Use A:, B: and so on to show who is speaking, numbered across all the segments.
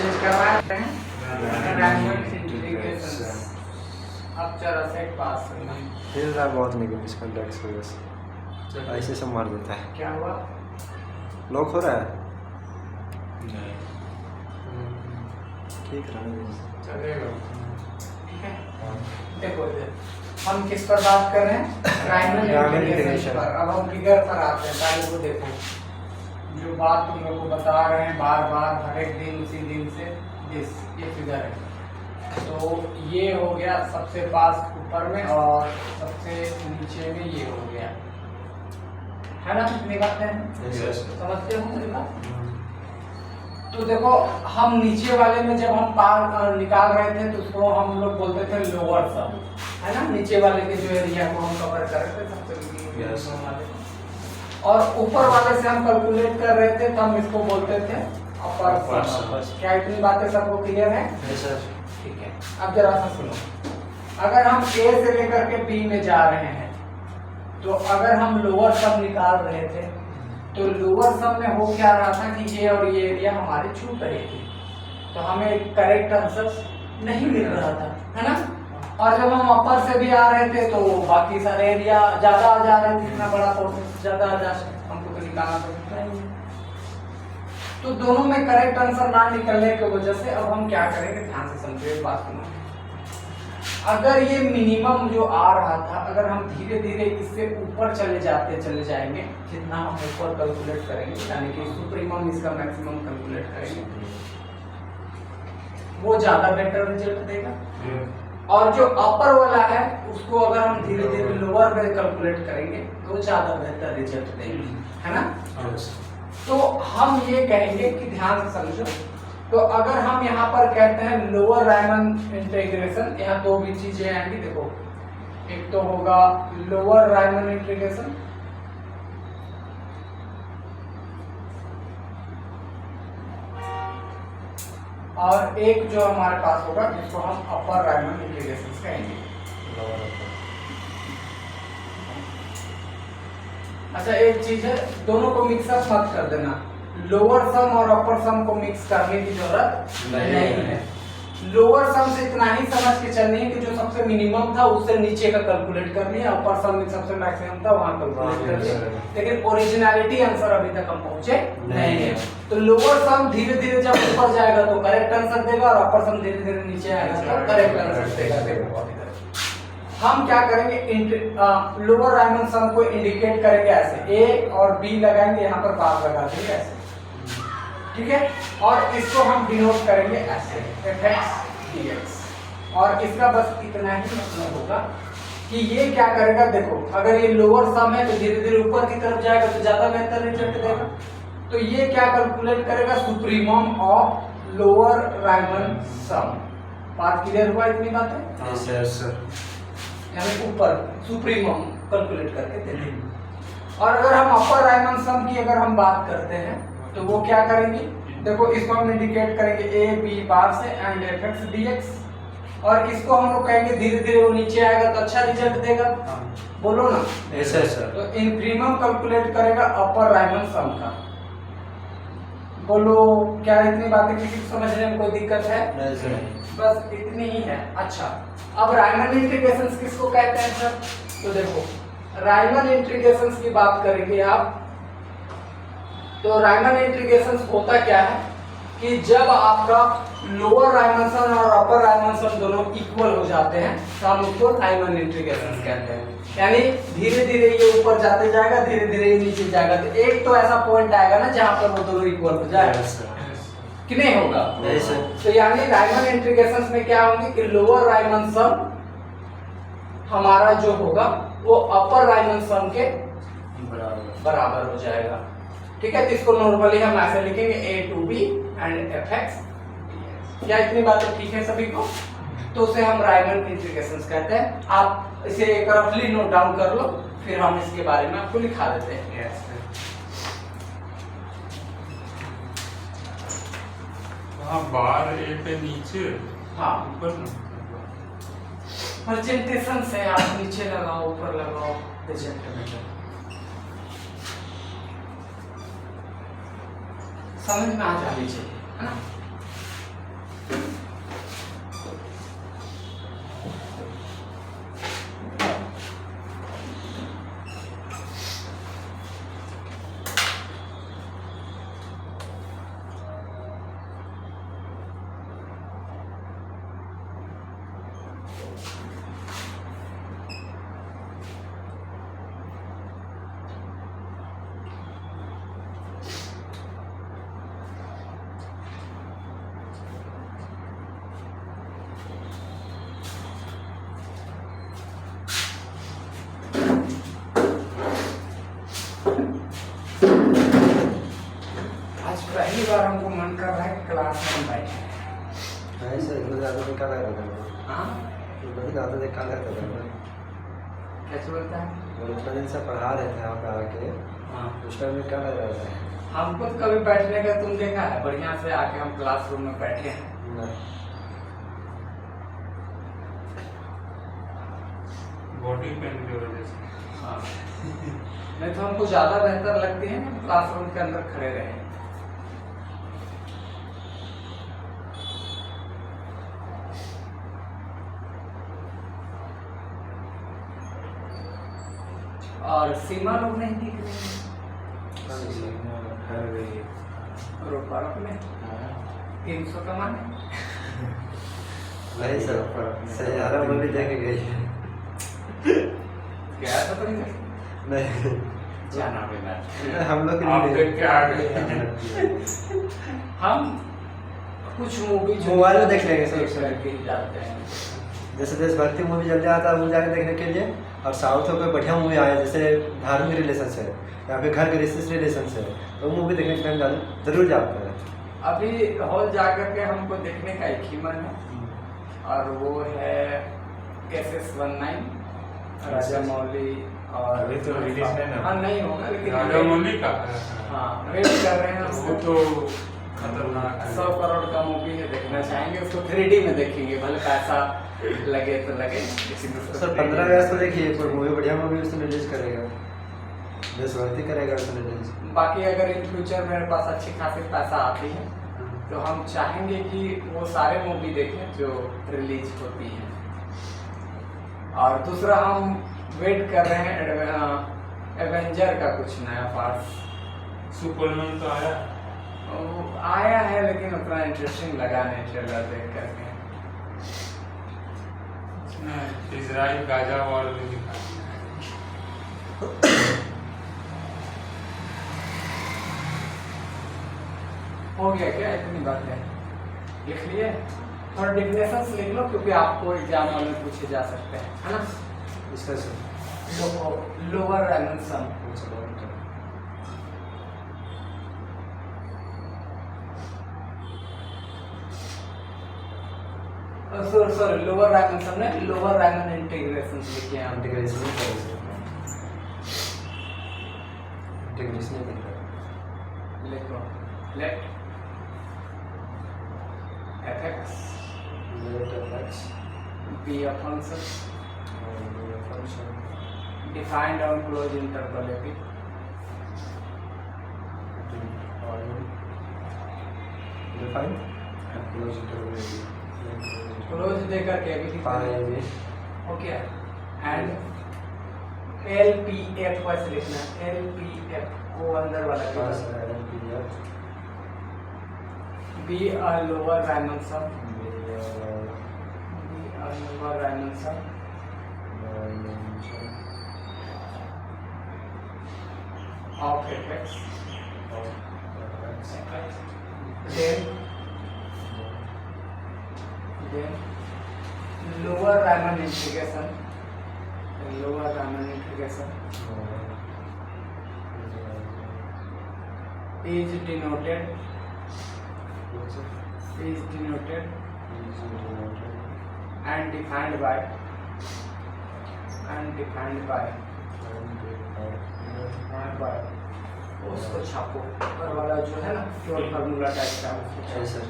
A: Change करवा रहे हैं राइमन इंटीग्रेशन। अब जरा से पास करना
B: हिल रहा है बहुत, लेकिन इसका डेक्स वजह से ऐसे से मार देता है।
A: क्या हुआ?
B: लॉक हो रहा है?
C: नहीं
B: ठीक रहने
A: चलेगा। ठीक है, देखो इधर हम किस पर बात कर रहे हैं? राइमन इंटीग्रेशन पर। अब हम फिगर पर आते हैं। पहले वो देखो जो बात तुम लोग को बता रहे हैं बार बार हर एक दिन उसी दिन से, ये फिगर है। तो ये हो गया सबसे पास ऊपर में और सबसे नीचे में ये हो गया, है ना? कितनी बात है, समझते हो मेरी बात? तो देखो हम नीचे वाले में जब हम पार निकाल रहे थे तो उसको हम लोग बोलते थे लोअर सम, है ना? नीचे वाले के जो एरिया को हम कवर कर रहे थे सबसे वाले, और ऊपर वाले से हम कैलकुलेट कर रहे थे तो हम इसको बोलते थे अपर सम। क्या इतनी बातें सबको क्लियर है? ठीक है, अब जरा सा सुनो। अगर हम ए से लेकर के बी में जा रहे हैं तो अगर हम लोअर सम निकाल रहे थे तो लोअर सम में हो क्या रहा था कि ये और ये एरिया हमारे छूट रही थी, तो हमें करेक्ट आंसर नहीं मिल रहा था, है ना? और जब हम अपर से भी आ रहे थे तो बाकी सारे एरिया ज्यादा आ जा रहे थे, इतना बड़ा पोर्शन ज्यादा आ जा हमको तो निकालना पड़ता है। तो दोनों में करेक्ट आंसर ना निकलने की वजह से अब हम क्या करेंगे, ध्यान से समझिए बात सुनो। अगर ये मिनिमम जो आ रहा था, अगर हम धीरे धीरे इससे ऊपर चले जाएंगे, जितना हम ऊपर कैलकुलेट करेंगे, यानी कि सुप्रीमम इसका मैक्सिमम कैलकुलेट करेंगे, वो ज्यादा बेटर रिजल्ट देगा। और जो अपर वाला है उसको अगर हम धीरे धीरे लोअर में कैलकुलेट करेंगे तो ज्यादा बेहतर रिजल्ट देंगे, है ना? तो हम ये कहेंगे कि ध्यान से समझो। तो अगर हम यहाँ पर कहते हैं लोअर रायमन इंटीग्रेशन, यहाँ दो भी चीजें आएंगी। देखो, एक तो होगा लोअर रायमन इंटीग्रेशन और एक जो हमारे पास होगा जिसको हम अपर रायमन इंटीग्रेशन कहेंगे। अच्छा, एक चीज है, दोनों को मिक्सअप मत कर देना। लोअर सम और अपर सम को मिक्स करने की जरूरत नहीं है। लोअर सम से इतना ही समझ के चलनी है कि जो सबसे मिनिमम था उससे नीचे का कैलकुलेट कर लिया, अपर सम में सबसे मैक्सिमम था वहां कैलकुलेट कर लिया, लेकिन ओरिजिनलिटी आंसर अभी तक हम पहुंचे नहीं है। तो लोअर सम धीरे धीरे जब ऊपर जाएगा तो करेक्ट आंसर देगा और अपर सम धीरे धीरे नीचे आएगा तो करेक्ट आंसर देगा। हम क्या करेंगे, लोअर रायमन सम को इंडिकेट करेंगे ऐसे, ए और बी लगाएंगे, यहाँ पर बार लगा देंगे ऐसे, ठीक है? और इसको हम डिनोट करेंगे ऐसे fx dx, और इसका बस इतना ही मतलब होगा कि ये क्या करेगा। देखो, अगर ये लोअर सम है तो धीरे धीरे ऊपर की तरफ जाएगा तो ज्यादा बेहतर रिजल्ट देगा। तो ये क्या कैलकुलेट करेगा, सुप्रीमम ऑफ लोअर रायमन सम। बात क्लियर हुआ? इतनी बात है, यानी ऊपर सुप्रीमम कैलकुलेट करके दे देंगे। और अगर हम अपर रायमन सम की अगर हम बात करते हैं तो वो क्या करेंगे, देखो इसको हम इंडिकेट करेंगे ए बी बार से एंड fx dx, और इसको हम लोग कहेंगे धीरे धीरे वो नीचे आएगा तो अच्छा रिजल्ट देगा। बोलो ना,
B: ऐसा सर।
A: तो इंक्रीमम कैलकुलेट करेगा अपर रायमन सम का। बोलो, क्या इतनी बातें किसी को समझने में कोई दिक्कत है?
B: नहीं सर,
A: बस इतनी ही है। अच्छा, अब रायमन इंटीग्रेशन किसको कहते हैं सर? तो देखो, रायमन इंटीग्रेशन की बात करेंगे आप तो रायमन इंटीग्रेशन होता क्या है कि जब आपका लोअर रायमन सम और अपर रायमन सम दोनों इक्वल हो जाते हैं तो हम उसको रायमन इंटीग्रेशन कहते हैं। यानी धीरे धीरे ये ऊपर जाते जाएगा, धीरे धीरे ये नीचे जाएगा, तो एक तो ऐसा पॉइंट आएगा ना जहां पर वो दोनों इक्वल हो जाएगा कि नहीं होगा? तो यानी रायमन इंटीग्रेशन में क्या होंगे कि लोअर रायमन सम हमारा जो होगा वो अपर रायमन सम के बराबर हो जाएगा, ठीक है? तो इसको नॉर्मली हम ऐसे लिखेंगे a to b and fx dx। क्या इतनी बातें ठीक है सभी को? तो उसे हम रायमन इंटीग्रेशन कहते हैं। आप इसे एक रफली नोट डाउन कर लो, फिर हम इसके बारे में आपको लिखा देते हैं।
C: बार ए पे नीचे,
A: हाँ,
C: ऊपर
A: प्रेजेंटेशन से आप नीचे लगाओ ऊपर लगाओ, रिजल्ट में समझ में आ जानी चाहिए, है ना? आज पहली बार हमको मन कर रहा है क्लास में बैठे।
B: ऐसे इतना ज़्यादा निकाला रहता है
A: हाँ
B: बहुत ज़्यादा निकाला रहता है
A: कैसे बोलता है?
B: वो इतना दिन से पढ़ा रहे थे यहाँ पे आके
A: हाँ
B: उस टाइम में क्या लग रहा था
A: हमको तो कभी बैठने का तुम देखा है? बढ़िया से आके हम क्लासरूम में बैठे हैं।
B: नहीं
C: बॉडी पेन की वजह से।
A: हाँ नहीं तो हमको ज्यादा बेहतर लगती है ना क्लासरूम के अंदर खड़े रहे। और सीमा लोग नहीं दिख रही है रोड पर अपने 300 कमाने।
B: नहीं सर सहारा मूवी देखे गई
A: गया था तुम?
B: नहीं
A: जाना बिना
B: हम लोग के
C: आप
B: लिए
C: देख के आ गए
A: हम कुछ मूवी
B: मोबाइल में देख लेंगे सर।
A: करके ही जाते हैं।
B: जैसे देशभक्ति मूवी जल्दी आता है वो जाके देखने के लिए और साउथ में कोई बढ़िया मूवी आया जैसे धार्मिक रिलेशन से या फिर घर के रिलेशन से तो वो मूवी देखने के टाइम जरूर जाते हैं।
A: अभी हॉल जाकर के हमको देखने का एक ही मन है और वो है SS19 राजा मौली। और
C: अभी तो रिलीज है ना?
A: हाँ नहीं होगा लेकिन
C: राजा मौली का
A: हाँ वेट कर रहे हैं
C: वो
A: उसको।
C: तो खतरनाक है।
A: 100 करोड़ का मूवी है, देखना चाहेंगे उसको 3D में देखेंगे, भले पैसा लगे तो लगे लेकिन उसको
B: सर 15 अगस्त को देखिए कोई मूवी बढ़िया मूवी उसमें रिलीज करेगा देशभक्ति करेगा उसमें रिलीज।
A: बाकी अगर इन फ्यूचर मेरे पास अच्छी खासी पैसा आती है तो हम चाहेंगे कि वो सारे मूवी देखें जो रिलीज होती हैं। और दूसरा हम वेट कर रहे हैं एवेंजर का कुछ नया पार्ट।
C: सुपरमैन तो आया
A: आया है लेकिन उतना इंटरेस्टिंग लगा नहीं ट्रेलर देख करके।
C: इजराइल गाजा वॉर भी दिखा।
A: हो गया क्या? इतनी बात है लिख लिए? थोड़ा डिफिनेशंस लिख लो क्योंकि आपको एग्जाम में पूछे जा सकते हैं, है ना?
B: इसका सर
A: लोअर रायमन सम सॉरी लोअर रायमन सम ने लोअर रायमन इंटीग्रेशन लिखे हैं।
B: इंटीग्रेशन नहीं करेगा इंटीग्रेशन नहीं करेगा
A: लिखो let fx
B: let x
A: be a function
B: function
A: defined on closed interval ab
B: define close interval
A: close देकर के भी
B: पाएंगे
A: ओके एंड LPF वैसे लिखना LPF को अंदर वाला
B: पास
A: be a lower Riemann sum lower Riemann sum of fx then lower Riemann integration is denoted and defined by उसको छापो ऊपर वाला जो है ना केवल फार्मूला टाइप का उसको छापो।
B: सर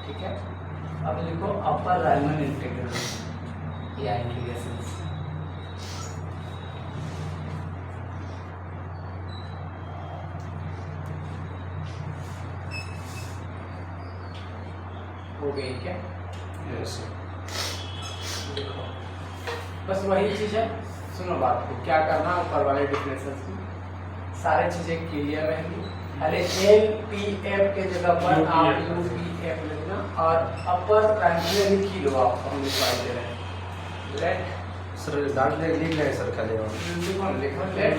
A: ठीक है अब लिखो अपर रायमन इंटीग्रल या इंटीग्रेशन हो गई क्या?
B: यस
A: देखो बस वही चीज़ है। सुनो बात को, क्या करना ऊपर वाले डिफरेंसेस की सारी चीज़ें क्लियर रहेंगी। अरे एल पी एफ के जगह पर आप यू पी एफ लिखना और अपर प्राइमरी लिख ही लो, आप हम लिखवा दे रहे हैं। लेट
B: सर डाल ले लिख ले सर खाली और
A: लिखो let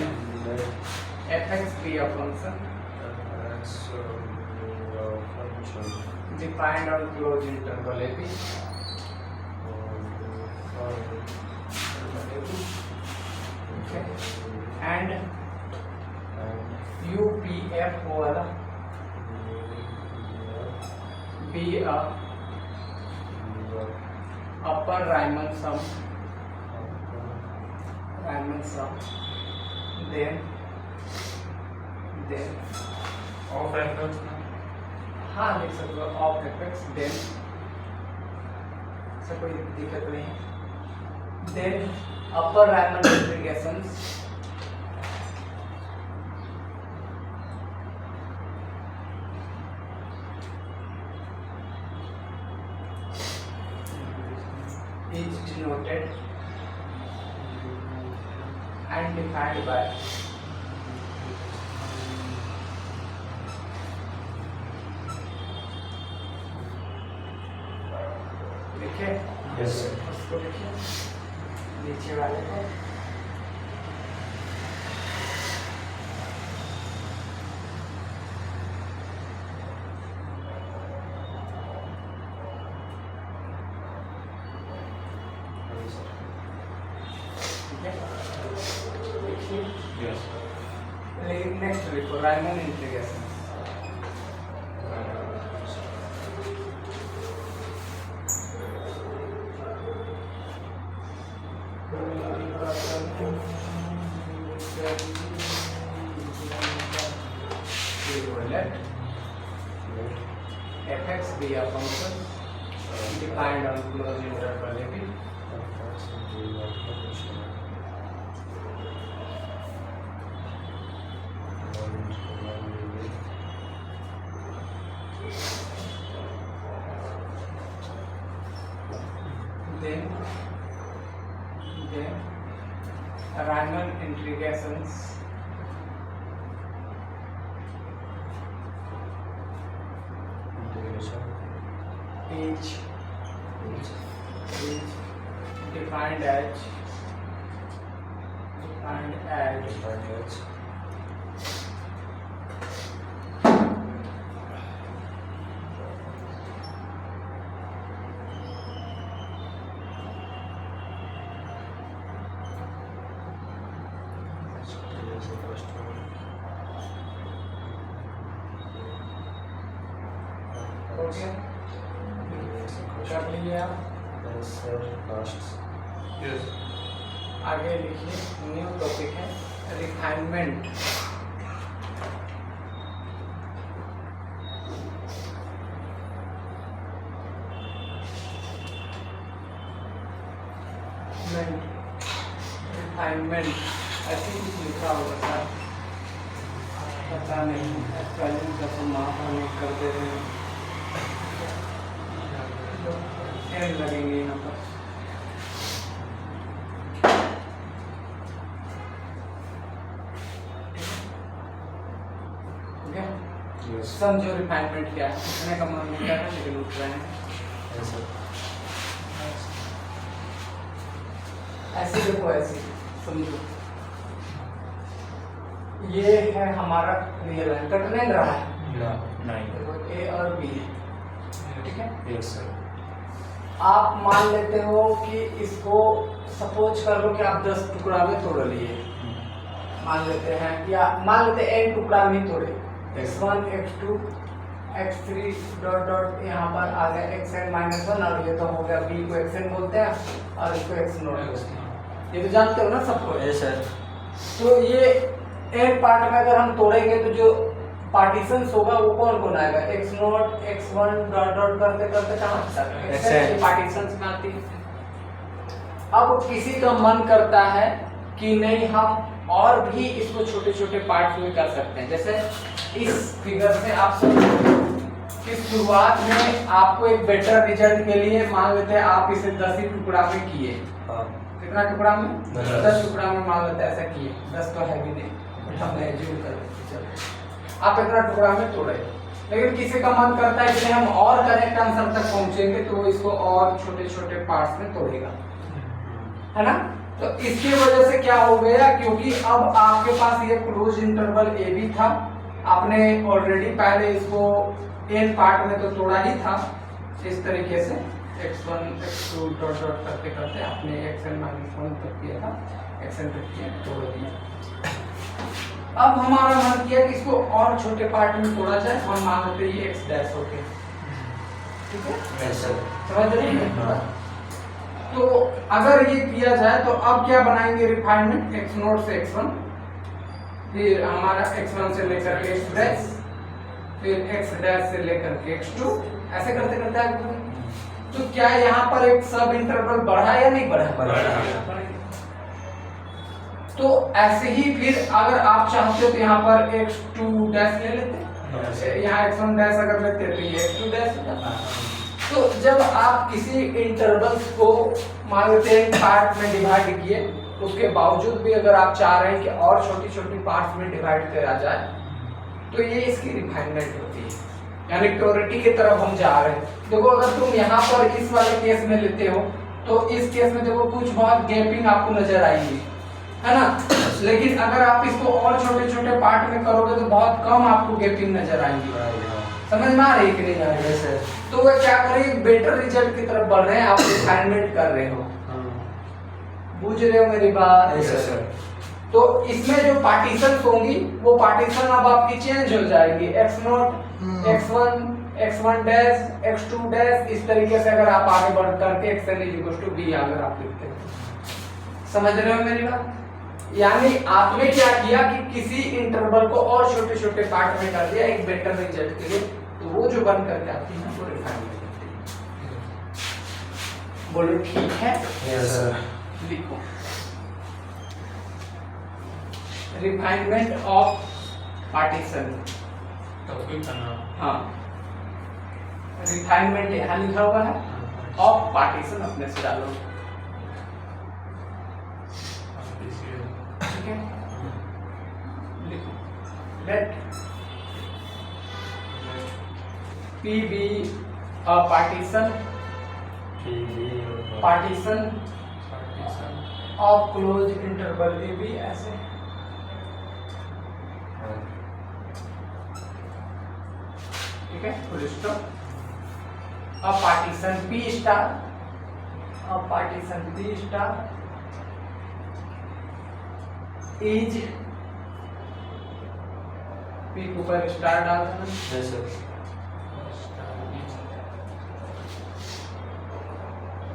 A: f x be a function defined on closed interval a b okay and UPF वाला be a upper Riemann sum then
C: of F
A: हाँ लिख सकते हो ऑफ एफेक्ट्स देन से कोई दिक्कत नहीं है। Then upper Riemann integrations is denoted and defined by लिखे
B: यस सर
A: उसको लिखिए नीचे वाले को ठीक है लिखिए।
C: यस
A: नेक्स्ट लिखो Riemann integration fx be a function defined on closed interval a b then Riemann integrations is defined as okay कर लिया।
B: सर लास्ट
C: यस
A: आगे लिखिए न्यू टॉपिक है रिफाइनमेंट रिफाइनमेंट ऐसे कुछ लिखा होगा सर पता नहीं स्पेलिंग का तो माफ नहीं कर दे रहे हैं एंड लगेंगे यहाँ पर ठीक है।
B: यस
A: समझो रिफाइनमेंट क्या है, उठने का मन नहीं कर रहा लेकिन उठ रहे हैं।
B: सर
A: ऐसे देखो ऐसे समझो ये है हमारा रियल लाइन कट नहीं रहा है
B: नहीं
A: देखो ए और बी है ठीक है।
B: यस सर
A: आप मान लेते हो कि इसको सपोज कर लो कि आप 10 टुकड़ा में तोड़ लिए मान लेते हैं या मान लेते हैं n टुकड़ा में तोड़े x1 x2 x3 dot dot यहाँ पर आ गया xn-1 और ये तो हो गया b को xn बोलते हैं और इसको x0 बोलते हैं। ये तो जानते हो ना सबको।
B: यस सर
A: तो ये एक पार्ट में अगर हम तोड़ेंगे तो जो पार्टीशंस होगा वो कौन कौन आएगा x0 x1 डॉट डॉट करते करते कहाँ तक पार्टीशंस में आती है। अब किसी का मन करता है कि नहीं हम और भी इसको छोटे छोटे पार्ट्स में कर सकते हैं। जैसे इस फिगर से आप समझो कि शुरुआत में आपको एक बेटर रिजल्ट के लिए मान लेते हैं आप इसे 10 ही टुकड़ा में किए कितना टुकड़ा में?
B: 10
A: टुकड़ा में मान लेते ऐसा किए, 10 तो है भी नहीं, बट हमने एज्यूम कर लेते। चलो आप इतना टुकड़ा में तोड़े, लेकिन किसी का मन करता है कि हम और करेक्ट आंसर तक पहुंचेंगे तो वो इसको और छोटे छोटे पार्ट्स में तोड़ेगा, है ना। तो इसकी वजह से क्या हो गया, क्योंकि अब आपके पास ये क्लोज इंटरवल ए बी था, आपने ऑलरेडी पहले इसको एन पार्ट में तो तोड़ा ही था इस तरीके से, x1 x2 डॉट डॉट करते करते आपने xn -1 तक किया था, xn तक किया, तोड़ दिया। अब हमारा मन किया कि इसको और छोटे पार्ट में तोड़ा जाए, हम मान लेते हैं ये x डैश हो गया, ठीक है, समझ रहे हैं। तो अगर ये किया जाए तो अब क्या बनाएंगे रिफाइनमेंट, x0 से x1, फिर हमारा x1 से लेकर के x डैश, फिर x डैश से लेकर के x2, ऐसे करते करते आगे। तो क्या यहाँ पर एक सब इंटरवल बढ़ा या नहीं बढ़ा? तो ऐसे ही फिर अगर आप चाहते हो तो यहाँ पर x2 डैश ले लेते, यहाँ x1 डैश अगर लेते तो ये x2 डैश हो जाता। तो जब आप किसी इंटरवल्स को मान लेते हैं पार्ट में डिवाइड किए, उसके बावजूद भी अगर आप चाह रहे हैं कि और छोटी छोटी पार्ट्स में डिवाइड करा जाए, तो ये इसकी रिफाइनमेंट होती है, यानी प्योरिटी की तरफ हम जा रहे हैं। देखो अगर तुम यहाँ पर इस वाले केस में लेते हो तो इस केस में देखो कुछ बहुत गैपिंग आपको नजर आएगी, है ना, लेकिन अगर आप इसको और छोटे छोटे पार्ट में करोगे तो बहुत कम आपको गैपिंग नजर आएंगी। समझ में आ रही है कि नहीं आ रही है सर? तो वो क्या करेंगे, बेटर रिजल्ट की तरफ बढ़ रहे हैं, आप रिफाइनमेंट कर रहे हो, बुझ रहे हो मेरी बात?
B: सर।
A: तो इसमें जो पार्टीशन होंगी वो पार्टीशन अब आपकी चेंज हो जाएगी, x0, x1, x1 dash, x2 dash, इस तरीके से अगर आप आगे बढ़ करके xn = b अगर आप लिखते हैं। समझ रहे हो मेरी बात? यानी आपने क्या किया कि किसी इंटरवल को और छोटे छोटे पार्ट में कर दिया एक बेटर रिजल्ट के लिए, तो वो जो बन करके आती है वो रिफाइनमेंट होती है। बोलो ठीक है?
B: Yes sir.
A: लिखो रिफाइनमेंट ऑफ पार्टीशन। हाँ, रिफाइनमेंट यहाँ लिखा हुआ है, ऑफ पार्टीशन अपने से डालो, ठीक है। लिखो late P be a partition of closed interval AB, ऐसे ठीक है, full stop. a partition P star is P के ऊपर स्टार डाल देना,
B: यस सर।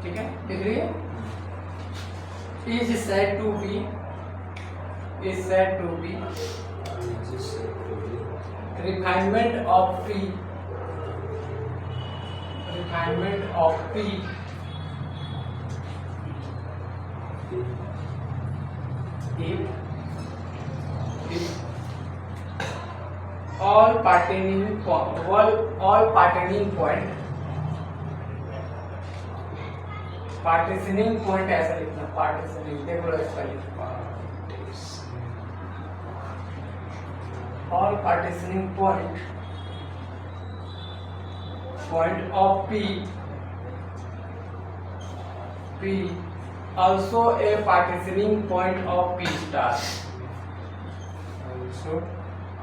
A: ठीक है, दिख रही है? is said to be refinement of P if all pertaining partitioning point ऐसा लिखना, partitioning देख लो इसका लिखना, all partitioning point of P also a partitioning point of P star, also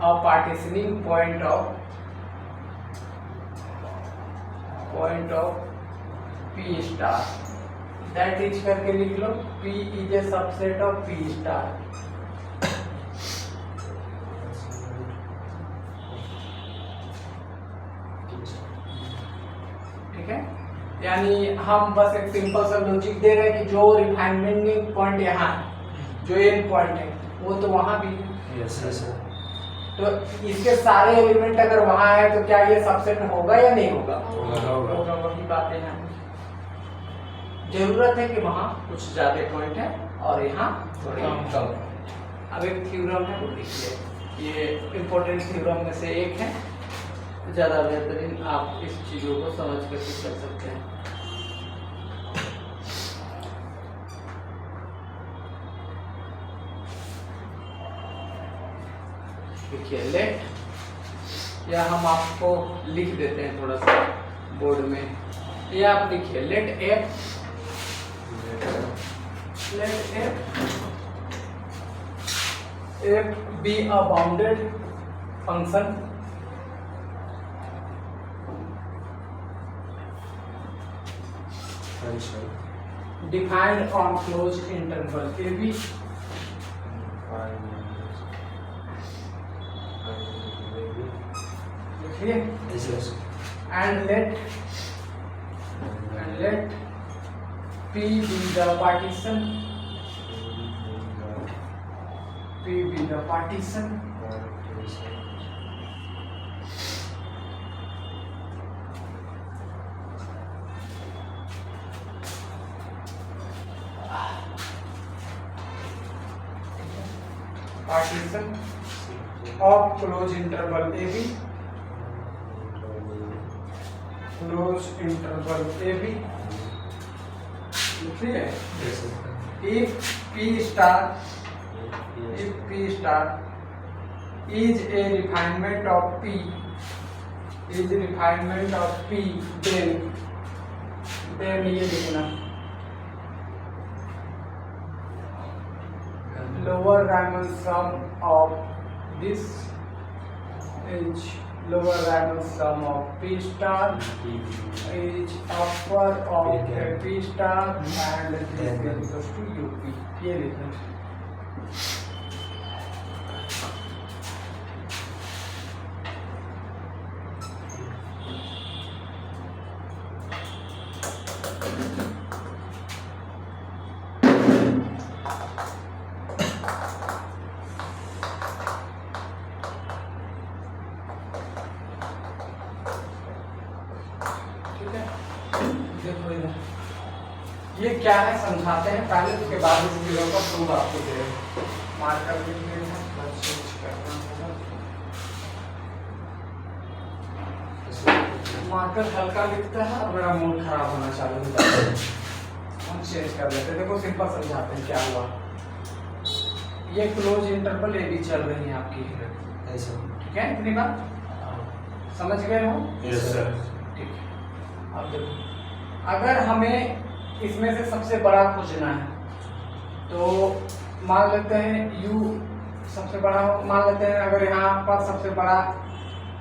A: a partitioning point of P star, that is करके लिख लो, P is a subset of P star। ठीक है, यानी हम बस एक सिंपल सा लॉजिक दे रहे हैं कि जो रिफाइनमेंट पॉइंट यहाँ है, जो एंड पॉइंट है, वो तो वहां भी है।
B: Yes sir.
A: तो इसके सारे एलिमेंट अगर वहां है तो क्या ये सबसेट होगा या नहीं होगा? होगा। वही बात है, यहाँ जरूरत है कि वहां कुछ ज्यादा पॉइंट है और यहाँ थोड़े कम है। अब एक थ्योरम है वो देखिए, ये इम्पोर्टेंट थ्योरम में से एक है, ज्यादा बेहतरीन आप इस चीजों को समझ करके चल सकते हैं। देखिए लेट, या हम आपको लिख देते हैं थोड़ा सा बोर्ड में, या आप लिखिए let f be a bounded function defined on closed interval AB लिखिए, and let P be the partition, partition of closed interval AB, लिखिए, if P star is a refinement of P, then ये लिखना lower Riemann sum of this is lower Riemann sum of P star is upper of P star and this is equals to UP. ये लिखना देखो इधर ये क्या है समझाते हैं पहले, उसके बाद इस वीडियो का प्रूफ आपको दे रहे हैं। मार्कर भी दे रहे हैं, बस चेंज करना होगा। मार्कर हल्का लिखता है और मेरा मूड खराब होना चालू हो जाता है। हम चेंज कर लेते हैं। देखो सिंपल समझाते हैं क्या हुआ। ये क्लोज इंटरवल ए बी चल रही है आपकी, ठीक है? इतनी बात समझ गए हो?
C: Yes, sir.
A: ठीक है। अब देखो, अगर हमें इसमें से सबसे बड़ा खोजना है तो मान लेते हैं u सबसे बड़ा हो, मान लेते हैं अगर यहाँ पर सबसे बड़ा,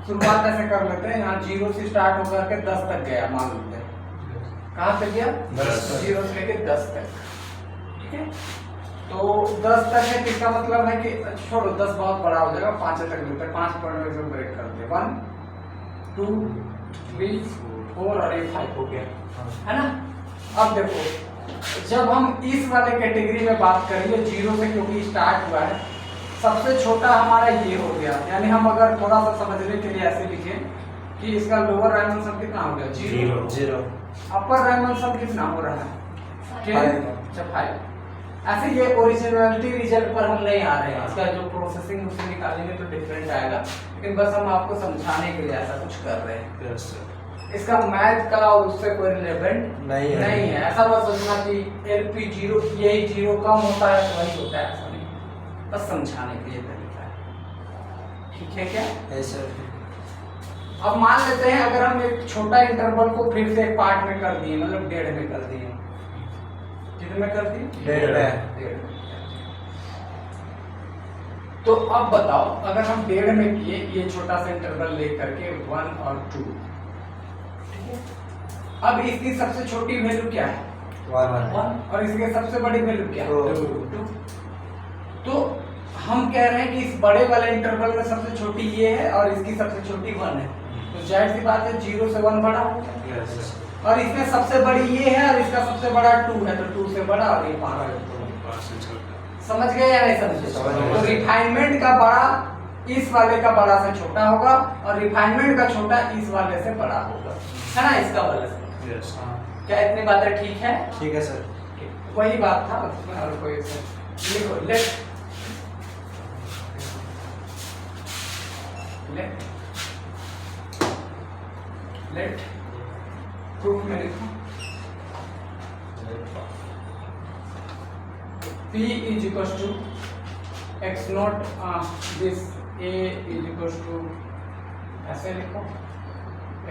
A: शुरुआत ऐसे कर लेते हैं, यहाँ 0 से स्टार्ट होकर के 10 तक गया, मान लेते हैं कहाँ तक गया?
C: 10 तक।
A: 0 से लेके 10 तक, ठीक है? तो 10 तक है, इसका मतलब है कि छोड़ो 10 बहुत बड़ा हो जाएगा, 5 तक लेते हैं, 5 पॉइंट में ब्रेक करते हैं, 1 2 3 4 और ये 5 हो गया, है ना? अब देखो जब हम इस वाले कैटेगरी में बात करेंगे 0 से, क्योंकि स्टार्ट हुआ है, सबसे छोटा हमारा ये हो गया, यानी हम अगर थोड़ा सा समझने के लिए ऐसे लिखें कि इसका लोअर राइमन सम कितना हो गया? 0। अपर राइमन सम कितना हो रहा है? 5। ऐसे ये ओरिजिनलिटी रिजल्ट पर हम नहीं आ रहे हैं, इसका जो प्रोसेसिंग उसे निकालेंगे तो डिफरेंट आएगा, लेकिन बस हम आपको समझाने के लिए ऐसा कुछ कर रहे हैं।
C: Yes, sir.
A: इसका मैथ का और उससे कोई रिलेवेंट
B: नहीं है।
A: ऐसा मत सोचना कि LP 0 यही 0 कम होता है तो वही होता है, ऐसा नहीं, बस समझाने के लिए तरीका है, ठीक है क्या? अब मान लेते हैं अगर हम एक छोटा इंटरवल को फिर से एक पार्ट में कर दिए, मतलब 1.5 में कर दिए, कितने में कर दिए? 1.5 में। तो अब बताओ अगर हम 1.5 में किए, ये छोटा सा इंटरवल ले करके 1 और 2, अब इसकी सबसे छोटी वैल्यू क्या है? 1 और इसके सबसे बड़ी वैल्यू क्या है? 2। तो हम कह रहे हैं कि इस बड़े वाले इंटरवल में सबसे छोटी ये है और इसकी सबसे छोटी 1 है, तो जाहिर सी बात है 0 से 1 बड़ा होगा।
C: Yes, sir.
A: और इसमें सबसे बड़ी ये है और इसका सबसे बड़ा 2 है, तो 2 से बड़ा और ये 5 है। समझ गए या नहीं समझे? तो रिफाइनमेंट का बड़ा इस वाले का बड़ा से छोटा होगा और रिफाइनमेंट का छोटा इस वाले से बड़ा होगा, है ना? इसका वाले से।
C: Yes.
A: क्या इतनी बातें ठीक है?
B: ठीक है सर।
A: वही बात था उसमें और कोई से लिखो लेट प्रूफ में लिखो P is equals to x naught this a is equal to ऐसे लिखो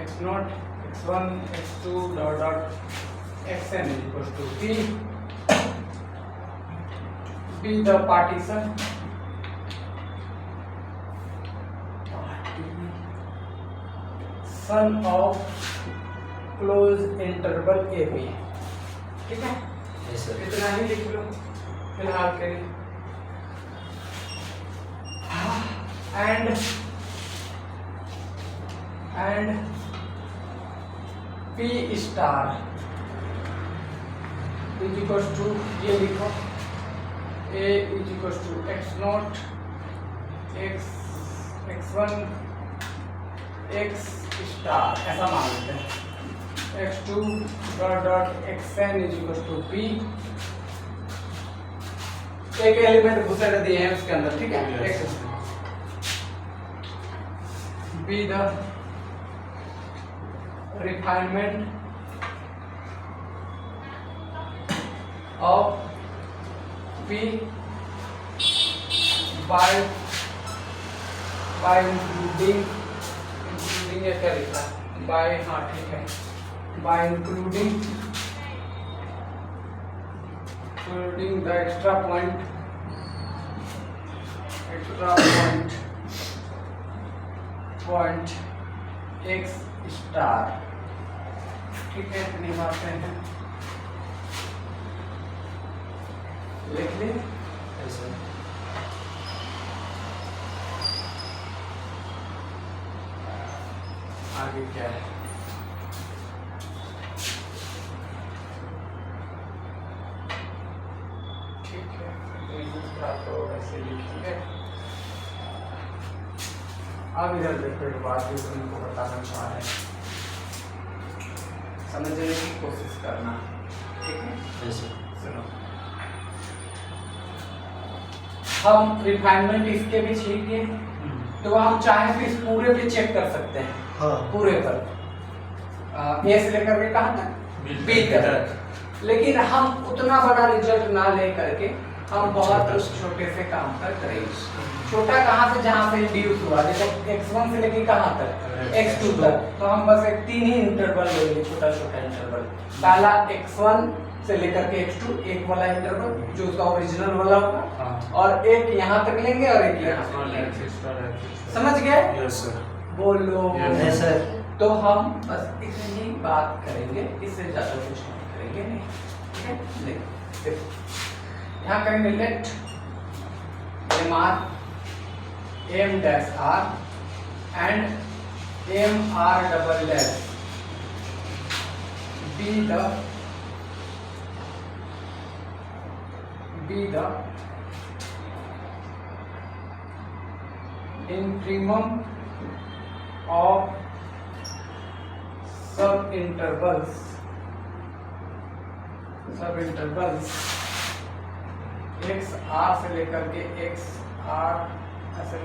A: x naught x one x two dot dot x n is equal to p be the partition son of closed interval a b. ठीक है,
B: yes sir.
A: इतना ही लिख लो फिलहाल के लिए। And p star is equal to, ये लिखो A is equal to x naught x one x star ऐसा मान लेते हैं, x2 dot dot xn is equal to p। एक एलिमेंट घुसेड़ दिए हैं उसके अंदर, ठीक है, x be the refinement of p by including ये क्या लिखा है by, हाँ ठीक है, by including the extra point x star. ठीक है, इतनी बातें हैं, लिख लें। आगे क्या है, ठीक है, तो ऐसे लिखिए। अब इधर देखो, एक बात जो तुमको बताना चाह रहे हैं, समझने की कोशिश करना, ठीक है। सुनो, हम रिफाइनमेंट इसके भी चाहिए, तो हम चाहे तो इस पूरे पे चेक कर सकते हैं। हाँ। पूरे पर ए से लेकर के कहाँ तक, बी तक। लेकिन हम उतना बड़ा रिजल्ट ना ले करके हम बहुत छोटे से काम पर करेंगे। छोटा कहाँ से, जहाँ से इंड्यूस हुआ, देखो x1 से लेके कहाँ तक, x2 तक, तो हम बस एक 3 ही इंटरवल लेंगे, छोटा छोटा इंटरवल। पहला x1 से लेकर के x2 एक वाला इंटरवल जो उसका ओरिजिनल वाला होगा, और एक यहाँ तक लेंगे और एक यहाँ तक। समझ गए?
C: Yes sir.
A: बोलो।
B: Yes sir.
A: तो हम बस इतनी बात करेंगे, इससे ज्यादा कुछ नहीं करेंगे, नहीं, ठीक है। देखो यहाँ करेंगे let m r m dash r and m r double dash be the infimum of sub intervals x r से लेकर के एक्स आर ऐसे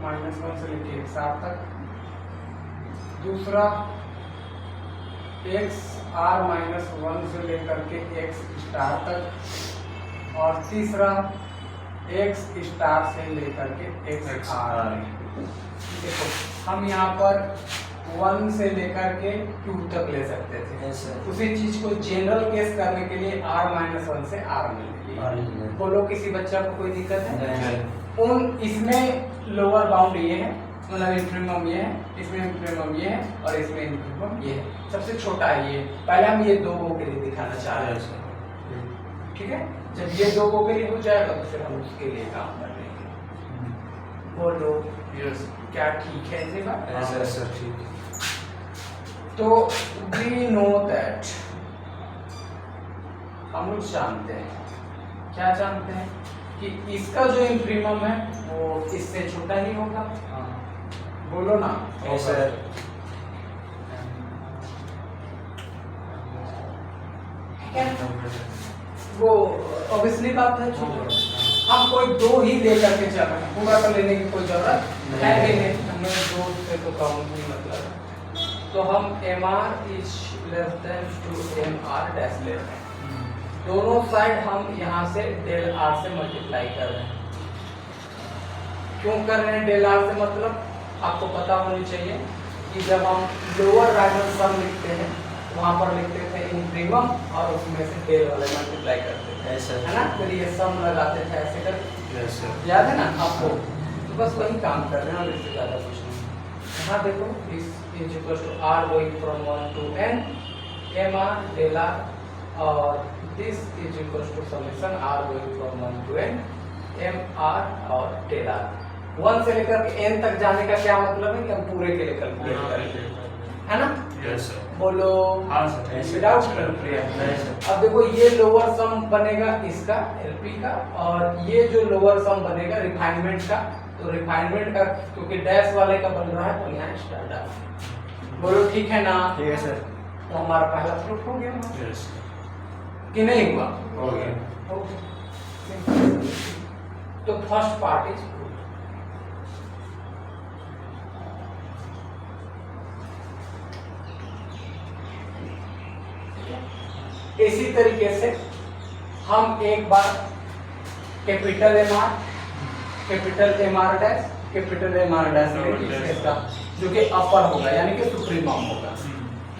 A: -1 से लेकर एक्स आर तक। दूसरा एक्स आर -1 से लेकर के एक्स स्टार तक। और तीसरा एक्स स्टार से लेकर के एक्स आर। देखो हम यहाँ पर 1 से लेकर के 2 तक ले सकते थे। उसी चीज को जनरल केस करने के लिए r-1 से r में ले लिया। बोलो किसी बच्चा को कोई दिक्कत है? उन इसमें लोअर बाउंड ये है, मतलब इंफिनिमम ये है, इसमें इंफिनिमम ये है और इसमें इंफिनिमम ये है। सबसे छोटा है ये। पहले हम ये 2 को के लिए दिखाना चाह रहे हैं, ठीक है। जब ये 2 को के लिए हो जाएगा तो फिर हम उसके लिए काम कर लेंगे। बोलो
C: यस।
A: क्या ठीक है ये बात?
C: सर ठीक है।
A: तो we know that, हम लोग जानते हैं, क्या जानते हैं कि इसका जो इंफिनिमम है वो इससे छोटा ही होगा। बोलो ना।
B: सर।
A: वो ऑब्वियसली बात है, हम कोई 2 ही लेकर के चल रहे हैं, पूरा तो लेने की कोई जरूरत है ही नहीं, हमें 2 से तो कम ही मतलब है। तो हम mr is less than to mr dash ले रहे हैं। दोनों साइड हम यहाँ से डेल r से मल्टीप्लाई कर रहे हैं, क्यों कर रहे हैं डेल आर से मतलब आपको पता होनी चाहिए कि जब हम लोअर राइमल सम लिखते हैं वहाँ पर लिखते थे इंप्रीमम और उसमें से डेल वाले मल्टीप्लाई करते थे, है ना? फिर ये सम लगाते थे ऐसे कर, याद है ना आपको? तो बस वही काम कर रहे हैं और इससे ज़्यादा कुछ नहीं। यहाँ देखो this is equal to r going from 1 to n m r del r और this is equal to summation r going from 1 to n m r और डेल आर। 1 से लेकर n तक जाने का क्या मतलब है कि हम पूरे के लिए कैलकुलेट करेंगे, है ना?
C: Yes, sir.
A: बोलो
C: हाँ सर।
A: Without calculator. अब देखो ये लोअर सम बनेगा इसका एलपी का और ये जो लोअर सम बनेगा रिफाइनमेंट का, तो रिफाइनमेंट का क्योंकि डैश वाले का बन रहा है तो यहाँ स्टार डाल। बोलो ठीक है ना?
B: ठीक है सर।
A: तो हमारा पहला प्रूफ हो गया
C: Yes.
A: कि नहीं हुआ?
C: हो गया।
A: ओके। तो फर्स्ट पार्ट इज प्रूफ। इसी तरीके से हम एक बार कैपिटल एम आर डैश लेंगे जो कि अपर होगा यानी कि सुप्रीमम होगा।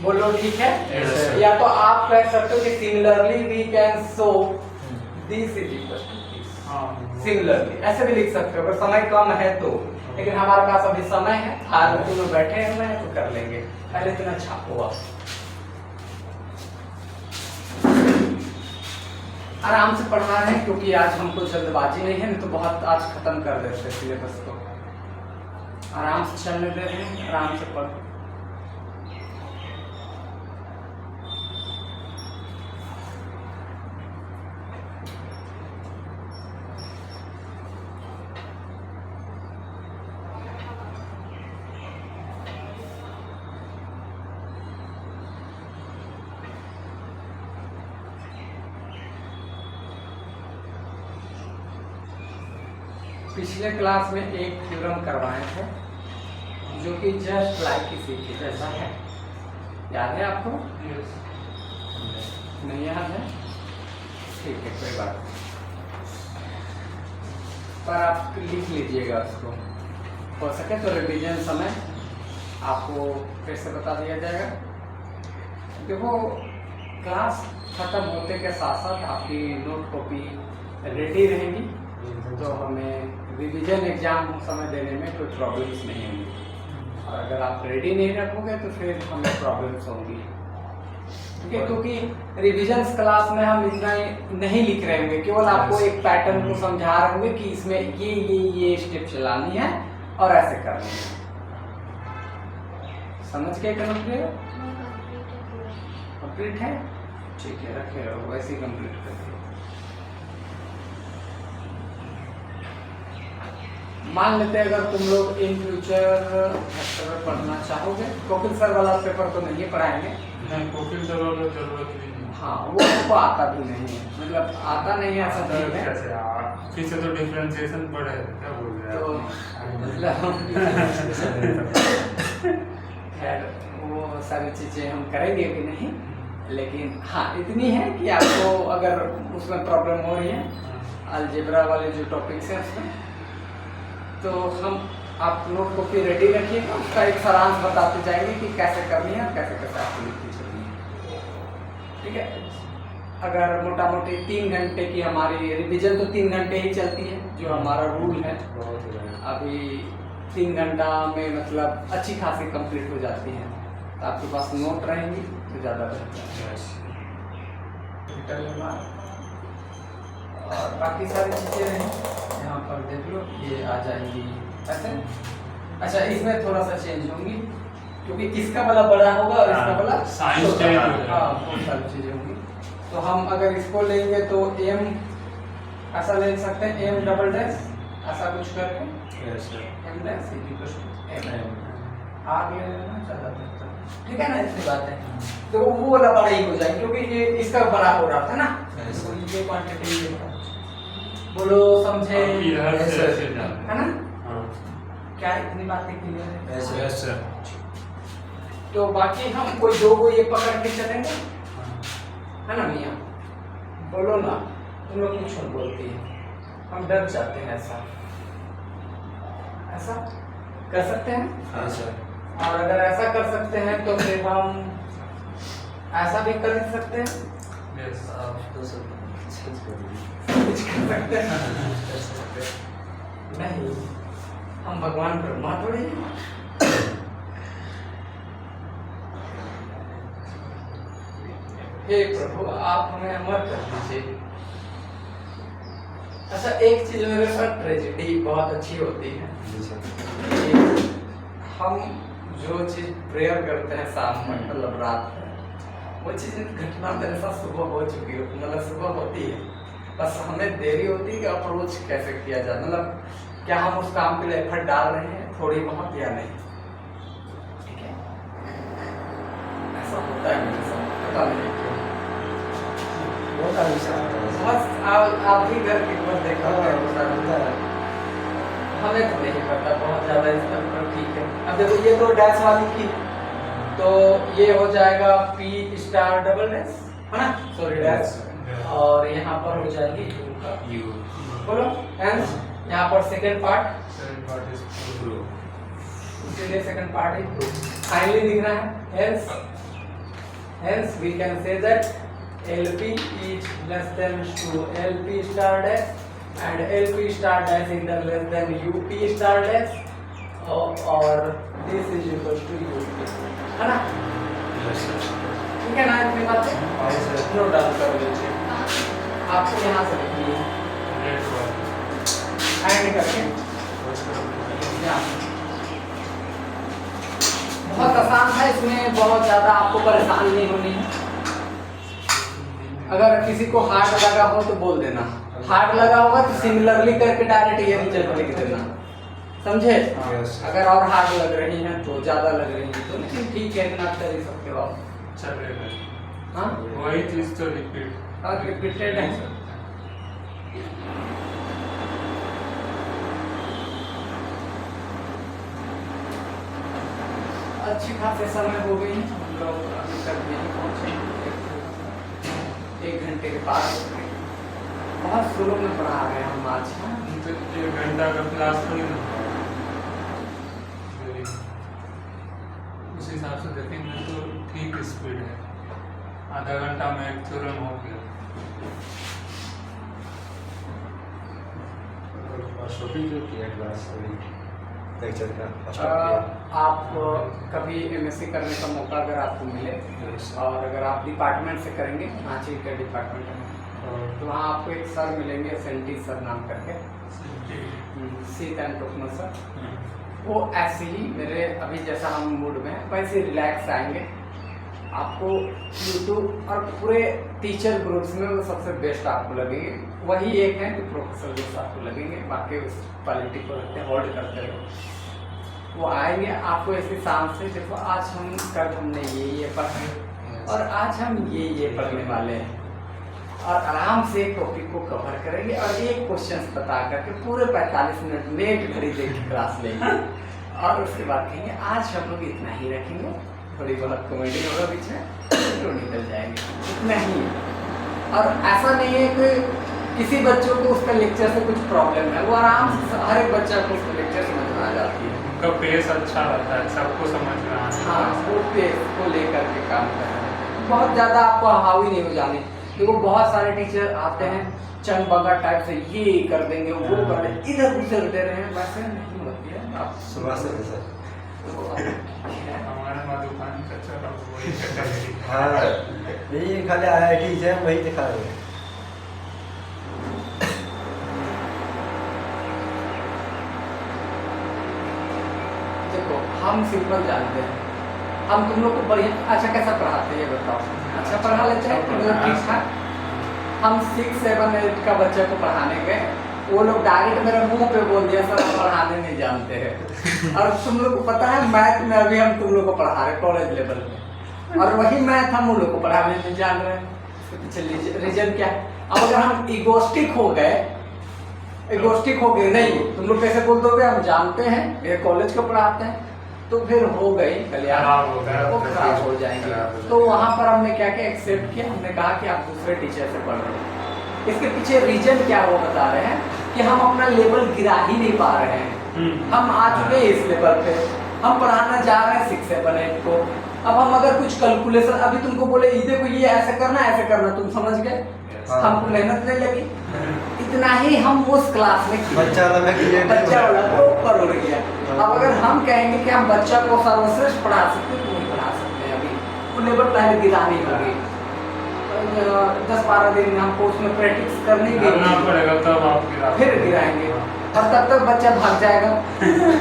A: बोलो ठीक है?
C: Yes, sir.
A: या तो आप कह सकते हो कि similarly we can show this is equal to this. Similarly ऐसे भी लिख सकते हो अगर समय कम है तो, लेकिन हमारे पास अभी समय है, आज दोनों बैठे हुए हैं तो कर लेंगे। पहले इतना छापो आप, आराम से पढ़ा रहे हैं क्योंकि आज हमको जल्दबाजी नहीं है, नहीं तो बहुत आज खत्म कर देते सिलेबस को। आराम से चलने दे रहे हैं, आराम से पढ़ो। पिछले क्लास में एक थ्योरम करवाए थे जो कि जस्ट लाइक इसी के जैसा है, याद है आपको?
C: Yes.
A: नहीं याद है? ठीक है कोई बात नहीं, पर आप लिख लीजिएगा उसको, हो सके तो रिवीजन समय आपको फिर से बता दिया जाएगा। देखो क्लास खत्म होते के साथ साथ आपकी नोट कॉपी रेडी रहेगी तो हमें रिवीजन एग्जाम समय देने में कोई प्रॉब्लम्स नहीं होंगी। और अगर आप रेडी नहीं रखोगे तो फिर हमें प्रॉब्लम्स होंगी, ठीक है? क्योंकि रिवीजन क्लास में हम इतना नहीं लिख रहे होंगे, केवल आपको एक पैटर्न को समझा रहे होंगे कि इसमें ये स्टेप चलानी है और ऐसे करनी है। समझ के कंप्लीट है? ठीक है, रखे रहो वैसे ही कंप्लीट करके। मान लेते हैं अगर तुम लोग इन फ्यूचर वेक्टर पढ़ना चाहोगे, कोकिल सर वाला पेपर तो नहीं पढ़ाएंगे,
C: नहीं कोकिल सर वाला जरूरत भी नहीं।
A: हाँ वो आपको आता भी नहीं है, मतलब आता नहीं है ऐसा नहीं है।
C: कैसे किसी तो डिफरेंशिएशन पढ़े क्या बोल रहे
A: तो
C: हैं?
A: मतलब खैर वो सारी चीजें हम करेंगे भी नहीं, लेकिन हाँ इतनी है कि आपको अगर उसमें प्रॉब्लम हो रही है अलजेब्रा वाले जो टॉपिक्स हैं उसमें, तो हम आप नोट कॉपी रेडी रखिएगा, उसका एक सारांश बताते जाएंगे कि कैसे करनी है और कैसे कैसे आपको लिखनी चाहिए, ठीक है? अगर मोटा मोटी 3 घंटे की हमारी रिवीजन तो 3 घंटे ही चलती है जो हमारा रूल है। अभी 3 घंटा में मतलब अच्छी खासी कंप्लीट हो जाती है, तो आपके पास नोट रहेंगी तो ज़्यादा बेहतर है। और बाकी सारी चीज़ें रहें यहाँ पर देख लो, ये आ जाएंगी ऐसे। अच्छा इसमें थोड़ा सा चेंज होंगी क्योंकि इसका वाला बड़ा होगा और इसका वाला
C: साइंस
A: छोटा
C: चेंज
A: होगा।
C: हो जाएगा।
A: हाँ बहुत सारी चीज़ें होंगी। तो हम अगर इसको लेंगे तो एम ऐसा ले सकते हैं, एम डबल डैश ऐसा कुछ करके एम डैश एम आर ले लेना ज़्यादा बेहतर, ठीक है ना? इतनी बात है। तो वो वाला बड़ा ही हो जाएगा क्योंकि ये इसका बड़ा हो रहा था ना, तो ये क्वांटिटी बोलो समझे, है ना? क्या इतनी बातें क्लियर है? तो बाकी हम कोई दो को ये पकड़ के चलेंगे, है ना मियाँ? बोलो ना, तुम लोग कुछ बोलती है, हम डर जाते हैं ऐसा। ऐसा कर सकते हैं।
B: हाँ सर।
A: और अगर ऐसा कर सकते हैं तो फिर हम ऐसा भी कर सकते हैं।
C: यस
B: आप तो सब चेंज कर
A: कुछ कर सकते हैं नहीं, हम भगवान ब्रह्मा थोड़ी हैं। हे प्रभु आप हमें अमर कर दीजिए। अच्छा एक चीज मेरे साथ ट्रेजेडी बहुत अच्छी होती है
B: जी सर।
A: कि हम जो चीज प्रेयर करते हैं शाम में मतलब रात में, वो चीज घटना मेरे साथ सुबह हो चुकी है, मतलब सुबह होती है, बस हमें देरी होती है कि अप्रोच कैसे किया जाए, मतलब क्या हम उस काम के लिए एफर्ट डाल रहे हैं थोड़ी बहुत या नहीं। ठीक है, ऐसा होता है मेरे साथ, पता नहीं क्यों।
B: बहुत अच्छा है।
A: बस आप भी घर की बस देखा होता है, हमें तो नहीं पता बहुत ज्यादा इस पर। ठीक है, अब देखो ये तो डैश वाली की, तो ये हो जाएगा P स्टार डबल डैश, है ना, सॉरी डैश, और यहाँ पर हो जाएगी
C: यू
A: बोलो हेंस, यहाँ पर सेकंड पार्ट, इसीलिए सेकंड पार्ट है फाइनली दिख रहा है। Hence we can say that LP is less than to LP star dash and LP star dash is less than UP star dash or this is equal to UP, है ना? ठीक है ना, इतनी बातें नोट डाउन कर लीजिए। आपको यहाँ से लिखिए एंड करके यहाँ। बहुत आसान है, इसमें बहुत ज़्यादा आपको परेशान नहीं होनी है। अगर किसी को हार्ड लगा हो तो बोल देना, हार्ड लगा होगा तो सिमिलरली करके डायरेक्ट ये नीचे पर लिख देना, समझे? अगर और हार्ड लग रही हैं तो ज़्यादा लग रही हैं तो, लेकिन ठीक है इतना कर ही सकते हो आप।
C: चलेगा।
A: हाँ
C: वही चीज तो रिपीट,
A: हाँ रिपीटेड है। अच्छी खासी समय हो गई, हम लोग अभी तक नहीं पहुँचे, 1 घंटे के बाद। बहुत स्लो में पढ़ा रहे हैं हम आज।
C: तो 1 घंटा का क्लास थोड़ी ना, उस हिसाब से देखेंगे तो ठीक स्पीड है, आधा घंटा में एक थ्योरम हो गया।
B: शॉपिंग जो किया क्लास लेक्चर का
A: आप कभी MSc करने का मौका अगर आपको मिले और अगर आप डिपार्टमेंट से करेंगे, रांची के डिपार्टमेंट में, तो वहाँ आपको एक सर मिलेंगे SNT सर नाम करके, सीट एंड टोकनो सर। वो ऐसे ही मेरे अभी जैसा हम मूड में वैसे रिलैक्स आएंगे। आपको यूट्यूब और पूरे टीचर ग्रुप्स में वो सबसे बेस्ट आपको लगेंगे, वही एक है जो प्रोफेसर जैसा आपको लगेंगे, बाकी उस क्वालिटी को रखते हैं, होल्ड करते रहो। वो आएंगे आपको ऐसी शाम से, देखो आज हम कल हमने ये पढ़ा और आज हम ये पढ़ने वाले हैं, और आराम से एक टॉपिक को कवर करेंगे और एक क्वेश्चन बता करके पूरे 45 मिनट नेट घड़ी देख के क्लास लेंगे, और उसके बाद कहेंगे आज हम लोग इतना ही रखेंगे, थोड़ी बहुत कॉमेडी होगा बीच में तो निकल जाएंगे, इतना ही है। और ऐसा नहीं है कि किसी बच्चों को उसका लेक्चर से कुछ प्रॉब्लम है, वो आराम से हर एक बच्चा को उसका लेक्चर समझ में आ जाती है,
C: उनका पेस अच्छा रहता है, सबको समझ में आता है।
A: हाँ वो पेस को लेकर के काम कर रहे हैं, बहुत ज़्यादा आपको हावी नहीं हो जाने। देखो बहुत सारे टीचर आते हैं चंग बगा टाइप से, ये कर देंगे वो कर देंगे, इधर उधर दे रहे हैं, वैसे नहीं होती है। आप
B: सुबह से सर
C: हमारे वहाँ दुकान का चला वही कैटेगरी।
B: हाँ यही खाली IIT एग्जाम वही दिखा रहे हैं।
A: देखो हम सिंपल जानते हैं, हम तुम लोग को बढ़िया अच्छा कैसा पढ़ाते हैं ये बताओ? अच्छा पढ़ा लेते हैं तुम लोग ठीक ठाक? हम 6, 7, 8 का बच्चे को पढ़ाने गए, वो लोग डायरेक्ट मेरे मुंह पे बोल दिया सर हम पढ़ाने नहीं जानते हैं। और तुम लोग को पता है मैथ में अभी हम तुम लोग को पढ़ा रहे कॉलेज लेवल पे, और वही मैथ हम उन लोग को पढ़ाने नहीं जान रहे हैं। इसके पीछे रीजन क्या है? अब अगर हम इगोस्टिक हो गए नहीं, तुम लोग कैसे बोल दोगे हम जानते हैं ये कॉलेज को पढ़ाते हैं, तो फिर हो गई कल्याण, वो खराब हो जाएंगे। तो वहाँ पर हमने क्या क्या एक्सेप्ट किया, हमने कहा कि आप दूसरे टीचर से पढ़ रहे हैं। इसके पीछे रीजन क्या वो बता रहे हैं कि हम अपना लेवल गिरा ही नहीं पा रहे हैं। हम आ चुके हैं इस लेवल पे, हम पढ़ाना जा रहे हैं 6 से 8 को। अब हम अगर कुछ कैलकुलेशन अभी तुमको बोले ये देखो ये ऐसे करना तुम समझ गए, हमको मेहनत नहीं लगी, इतना ही हम उस क्लास में किए।
B: बच्चा
A: वाला तो ऊपर उड़ गया। अब अगर हम कहेंगे कि हम बच्चा को सर्वश्रेष्ठ पढ़ा सकते तो नहीं पढ़ा सकते, अभी वो लेवल पहले गिरानी होगी। 10-12 दिन हमको उसमें प्रैक्टिस करनी
C: पड़ेगा, तब आप
A: फिर गिराएंगे और तब तक बच्चा भाग जाएगा।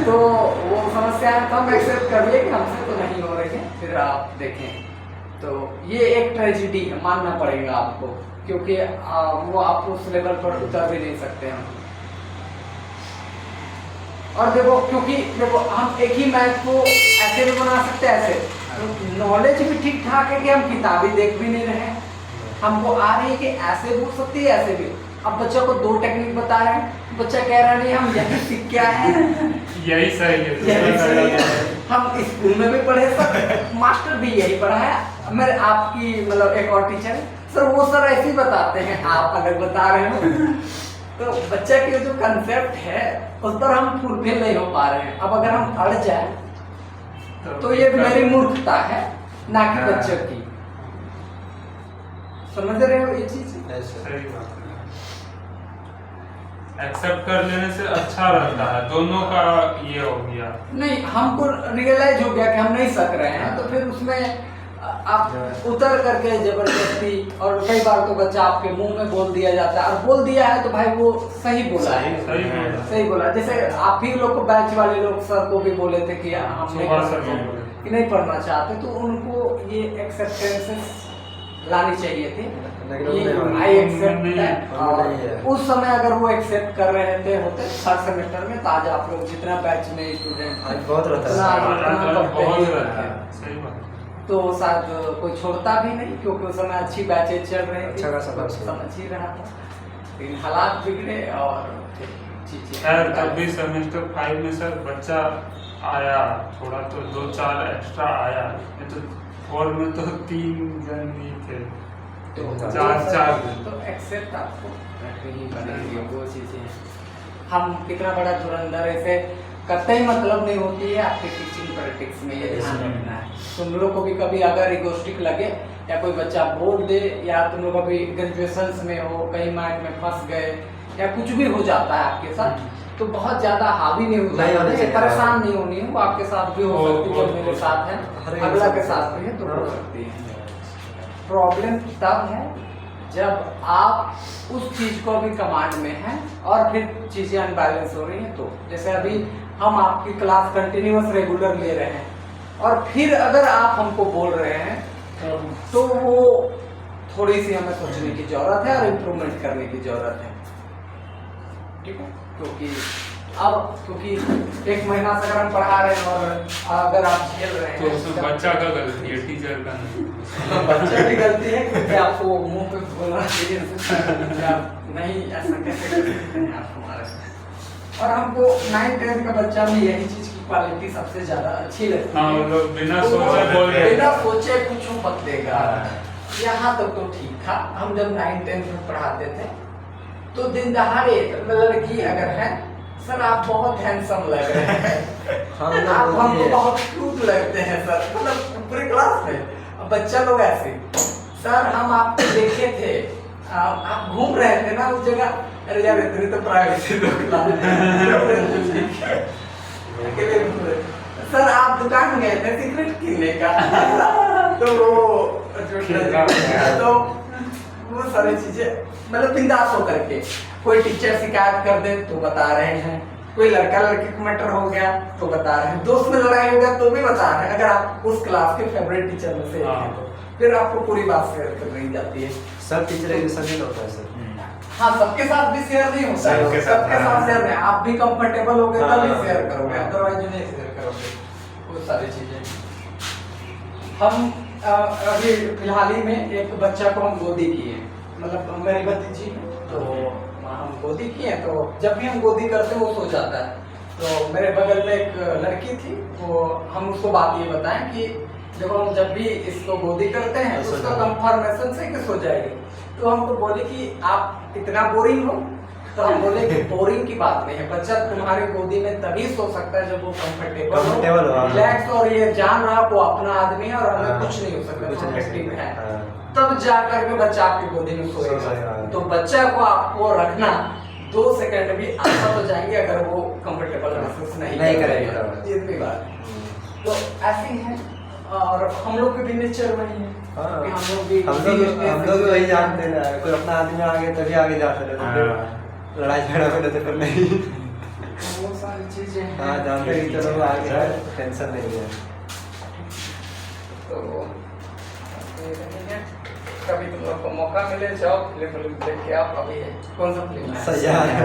A: तो वो समस्या है, तो हम एक्सेप्ट कर लिए कि हमसे तो नहीं हो रही है, फिर आप देखें। तो ये एक ट्रेजिडी है, मानना पड़ेगा आपको, क्योंकि वो आप उस लेवल पर उतर भी नहीं सकते हम। और देखो क्योंकि देखो हम एक ही मैथ को ऐसे भी बना सकते हैं, ऐसे तो नॉलेज भी ठीक ठाक है कि हम किताबें देख भी नहीं रहे हैं, हमको आ रही है कि ऐसे बोल सकती है ऐसे भी। अब बच्चा को 2 टेक्निक बता रहे हैं, बच्चा कह रहा नहीं हम यही सीख के आए हैं,
C: यही सही है,
A: यही सही है। हम स्कूल में भी पढ़े सर, मास्टर भी यही पढ़ाया। मेरे आपकी मतलब एक और टीचर सर, वो सर ऐसे ही बताते हैं, आप अलग बता रहे हो। तो बच्चा के जो कंसेप्ट है उस पर हम फुलफिल नहीं हो पा रहे हैं। अब अगर हम अड़ जाए तो ये मेरी मूर्खता है, ना कि बच्चों की। समझ रहे हो ये चीज?
C: सही बात है। एक्सेप्ट कर लेने से अच्छा रहता है, दोनों का ये हो गया।
A: नहीं, हमको रियलाइज हो गया कि हम नहीं सक रहे हैं, तो फिर उसमें आप उतर करके जबरदस्ती, और कई बार तो बच्चा आपके मुंह में बोल दिया जाता है, और बोल दिया है तो भाई वो सही बोला है, सही बोला। जैसे आप ही लोग को बैच वाले लोग सर को भी बोले थे कि हम नहीं पढ़ना चाहते, तो उनको ये एक्सेप्टेंसेस लानी चाहिए थी, आई एक्सेप्ट। उस समय अगर वो एक्सेप्ट कर रहे थे होते 3rd सेमेस्टर में, तो आज आप लोग जितना बैच में स्टूडेंट
B: बहुत रहता
A: है, तो शायद कोई छोड़ता भी नहीं, क्योंकि उस समय अच्छी बैचेज चल रही थी, समझ ही रहा था। लेकिन हालात बिगड़े और
C: खैर तब भी सेमेस्टर 5 में सर बच्चा आया थोड़ा, तो 2-4 एक्स्ट्रा आया, तो 4 में तो 3 जन ही थे, तो 4
A: तो एक्सेप्ट आपको नहीं बनेगी वो चीजें। हम कितना बड़ा धुरंधर ऐसे करते ही मतलब नहीं होती है आपके टीचिंग प्रैक्टिस में, ये ध्यान रखना है। तुम लोग को भी कभी अगर इगोस्टिक लगे या कोई बच्चा बोल दे, या तुम लोग अभी ग्रेजुएशन में हो, कहीं माइंड में फंस गए, या कुछ भी हो जाता है आपके साथ, तो बहुत ज्यादा हावी नहीं होता है, परेशान नहीं होनी है, वो आपके साथ भी हो सकती है, मेरे साथ है, अगला के साथ भी है, तो हो सकती है। प्रॉब्लम तब है जब आप उस चीज को अभी कमांड में हैं और फिर चीजें अनबैलेंस हो रही हैं। तो जैसे अभी हम आपकी क्लास कंटिन्यूअस रेगुलर ले रहे हैं, और फिर अगर आप हमको बोल रहे हैं तो वो थोड़ी सी हमें सोचने की जरूरत है और इम्प्रूवमेंट करने की जरूरत है, ठीक है? क्योंकि 1 महीना से अगर हम पढ़ा रहे हैं और अगर आप झेल रहे हैं,
C: तो उसमें बच्चा का गलती है, टीचर का नहीं।
A: बच्चा की गलती है, क्योंकि आपको मुंह पे बोलना चाहिए नहीं, ऐसा कैसे कर सकते हैं आप हमारे साथ। और हमको 9th-10th का बच्चा में यही चीज की क्वालिटी सबसे ज्यादा अच्छी लगती है।
C: हाँ, लोग बिना
A: सोचे कुछ मत देगा। यहाँ तक तो ठीक था, हम जब 9th-10th में पढ़ाते थे तो दिन दहाड़े लड़की अगर है, सर आप बहुत हैंडसम लग रहे हैं, आप हमको बहुत क्यूट लगते हैं सर, मतलब पूरी क्लास में बच्चा लोग ऐसे, सर हम आपको देखे थे, आप घूम रहे थे ना उस जगह, अरे यार इतनी तो प्राइवेसी सर आप दुकान गए थे सिगरेट किनने का, तो वो सारी चीजें मतलब बिंदास होकर के। कोई टीचर शिकायत कर दे तो बता रहे हैं, कोई लड़का लड़की का मैटर हो गया तो बता रहे हैं, दोस्त में लड़ाई हो गया तो भी बता रहे हैं। अगर आप उस क्लास के फेवरेट टीचर में से एक हैं तो फिर आपको पूरी बात शेयर कर रही जाती है।
B: सब टीचर एक जैसा नहीं होता है सर।
A: हाँ, सबके साथ भी शेयर नहीं होता है, सबके साथ शेयर नहीं। आप भी कंफर्टेबल हो गए तभी शेयर करोगे, अदरवाइज नहीं शेयर करोगे वो सारी चीजें। हम अभी फिलहाल ही में एक बच्चा को हम गोदी किए, मतलब मेरी भतीजी, तो हम गोदी किए, तो जब भी हम गोदी करते वो सो जाता है। तो मेरे बगल में एक लड़की थी, वो हम उसको बात ये बताएं कि जब हम जब भी इसको गोदी करते हैं उसका कंफर्मेशन से कि सो जाएगी, तो हमको बोली कि आप इतना बोरिंग हो तो हम बोले कि बोरिंग की बात नहीं है, बच्चा तुम्हारी गोदी में तभी सो सकता है जब वो कंफर्टेबल हो, रिलैक्स, और ये जान रहा वो अपना आदमी है और हमें कुछ नहीं हो सकता, एक्टिव है, तब जा करके बच्चा आपकी गोदी में सोएगा। तो बच्चा को आपको रखना 2 सेकंड भी आशा तो जाएंगे अगर वो कंफर्टेबल महसूस नहीं करेगा, इतनी बात। तो ऐसी है, और हम लोग के भी नेचर वही है, हम लोग भी
B: वही जानते हैं, कोई अपना आदमी आगे तभी आगे जा सकते हैं, लड़ाई झगड़ा हो तो फिर नहीं,
A: वो सारी चीजें
B: हाँ जानते हैं, चलो आगे है, टेंशन नहीं है।
A: तो कभी तुम लोग को मौका मिले जाओ फिल्म देख के आप, अभी कौन सा फिल्म है
B: सयार है,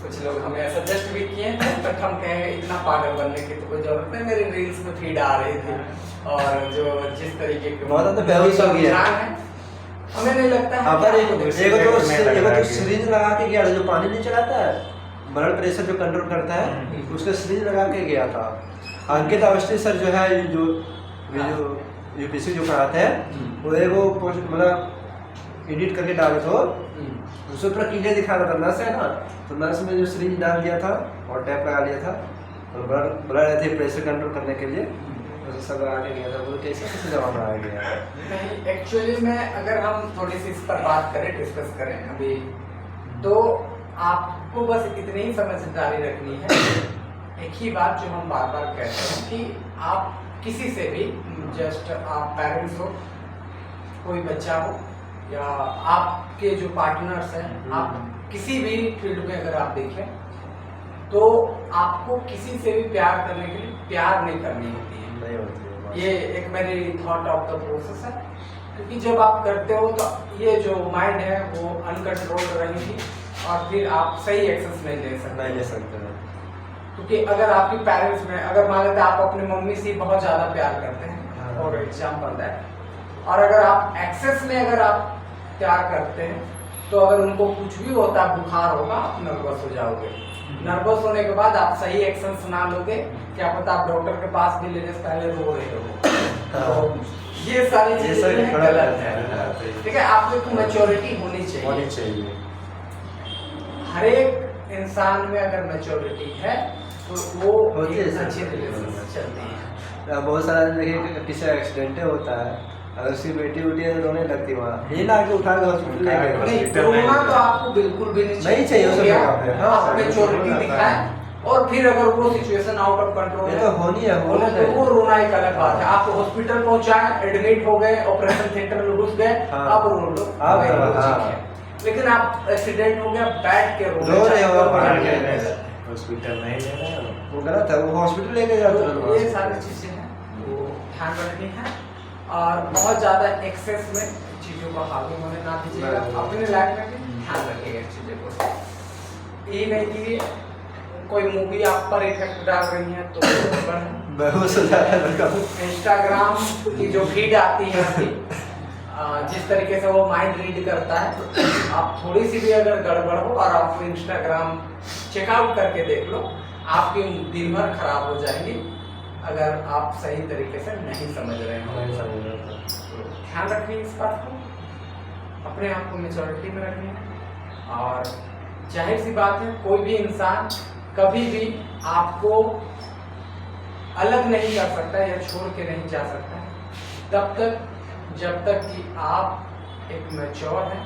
A: कुछ लोग हमें सजेस्ट भी किए हैं, बट हम कहें इतना पागल बनने की तो कोई जरूरत नहीं, मेरी रील्स में फीड आ रही थी, और जो जिस तरीके के
B: बहुत तो बेहोश हो गया
A: है, हमें नहीं लगता है
B: अगर एगो तो सिरिंज लगा के गया, जो पानी नहीं चलाता है, ब्लड प्रेशर जो कंट्रोल करता है, उसका सिरिंज लगा के गया था। अंकित अवस्थी सर जो है, जो यूपीसी जो पढ़ाते हैं, वो एगो मतलब एडिट करके डाले थे, उसमें पूरा क्लियर दिखा रहा था, नर्स है ना, तो नर्स में जो सिरिंज डाल दिया था और टैप लगा लिया था, और ब्लड प्रेशर कंट्रोल करने के लिए सब लगा के गया था। वो कैसे जवाब आ गया
A: नहीं, एक्चुअली में अगर हम थोड़ी सी इस पर बात करें, डिस्कस करें अभी, तो आपको बस इतनी ही समझदारी रखनी है, एक ही बात जो हम बार बार कहते हैं कि आप किसी से भी, जस्ट आप पेरेंट्स हो, कोई बच्चा हो, या आपके जो पार्टनर्स हैं, आप किसी भी फील्ड में अगर आप देखें, तो आपको किसी से भी प्यार करने के लिए प्यार नहीं करनी होती है,
B: नहीं होती है,
A: ये एक मेरी थॉट ऑफ द प्रोसेस है। क्योंकि जब आप करते हो तो ये जो माइंड है वो अनकंट्रोल्ड रहेगी, और फिर आप सही एक्सेस नहीं ले सकते। क्योंकि अगर आपकी पेरेंट्स में, अगर मान लेते आप अपनी मम्मी से बहुत ज़्यादा प्यार करते हैं, फॉर एग्जाम्पल दैट, और अगर आप एक्सेस में अगर आप प्यार करते हैं, तो अगर उनको कुछ भी होता है, बुखार होगा, आप नर्वस हो जाओगे, नर्वस होने के बाद आप सही एक्शन ना लोगे, क्या पता आप डॉक्टर के पास भी लेने से पहले रो रहे हो। तो ये सारी चीजें गलत है, ठीक है। आप लोग को मैच्योरिटी होनी चाहिए, हर एक इंसान में अगर मैच्योरिटी है तो वो अच्छी रिलेशन चलती है।
B: बहुत सारा देखिए किसी एक्सीडेंट होता है, अगर उसकी बेटी उठी है तो रोने लगती है, वहाँ ये ना के उठा के हॉस्पिटल ले गए,
A: रोना तो आपको बिल्कुल भी नहीं चाहिए, आप मैच्योरिटी दिखाएं, और फिर अगर वो सिचुएशन आउट ऑफ कंट्रोल है,
B: तो होनी है,
A: तो वो रोना एक अलग बात है। आप हॉस्पिटल पहुंचाए, एडमिट हो गए, ऑपरेशन थिएटर में घुस गए, आप रो लो, लेकिन आप एक्सीडेंट हो गया, बैठ के रो रहे हो,
B: हॉस्पिटल नहीं ले रहे हैं, वो गलत है, वो हॉस्पिटल लेके जाते हैं।
A: ये सारी चीजें हैं वो ध्यान रखनी है, और बहुत ज्यादा एक्सेस में चीजों का हावी होने ना दीजिएगा, अपने लाइफ में भी ध्यान रखिएगा चीजों को। ये नहीं कि कोई मूवी आप पर इफेक्ट डाल रही है तो
B: बेहोश हो जाता है।
A: इंस्टाग्राम की जो फीड आती है अभी, जिस तरीके से वो माइंड रीड करता है, आप थोड़ी सी भी अगर गड़बड़ हो और आप इंस्टाग्राम चेकआउट करके देख लो, आपकी दिन भर खराब हो जाएगी अगर आप सही तरीके से नहीं समझ रहे हो। तो ध्यान रखिए इस बात को, अपने आप को मेच्योरिटी में रखिए, और जाहिर सी बात है कोई भी इंसान कभी भी आपको अलग नहीं कर सकता या छोड़ के नहीं जा सकता है तब तक जब तक कि आप एक मैच्योर हैं,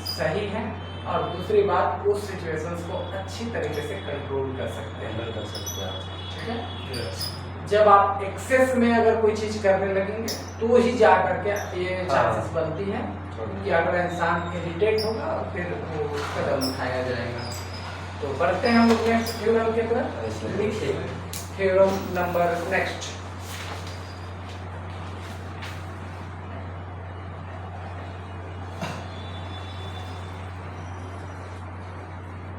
A: सही हैं, और दूसरी बात उस सिचुएशंस को अच्छी तरीके से कंट्रोल कर सकते हैं, ठीक है। जब आप एक्सेस में अगर कोई चीज करने लगेंगे तो ही जा करके ये चांसेस बनती है कि अगला इंसान इरिटेट होगा और फिर वो कदम उठाया जाएगा। तो बढ़ते हैं हम लोग नेक्स्ट थ्योरम के तरफ। लिखिए थ्योरम नंबर नेक्स्ट।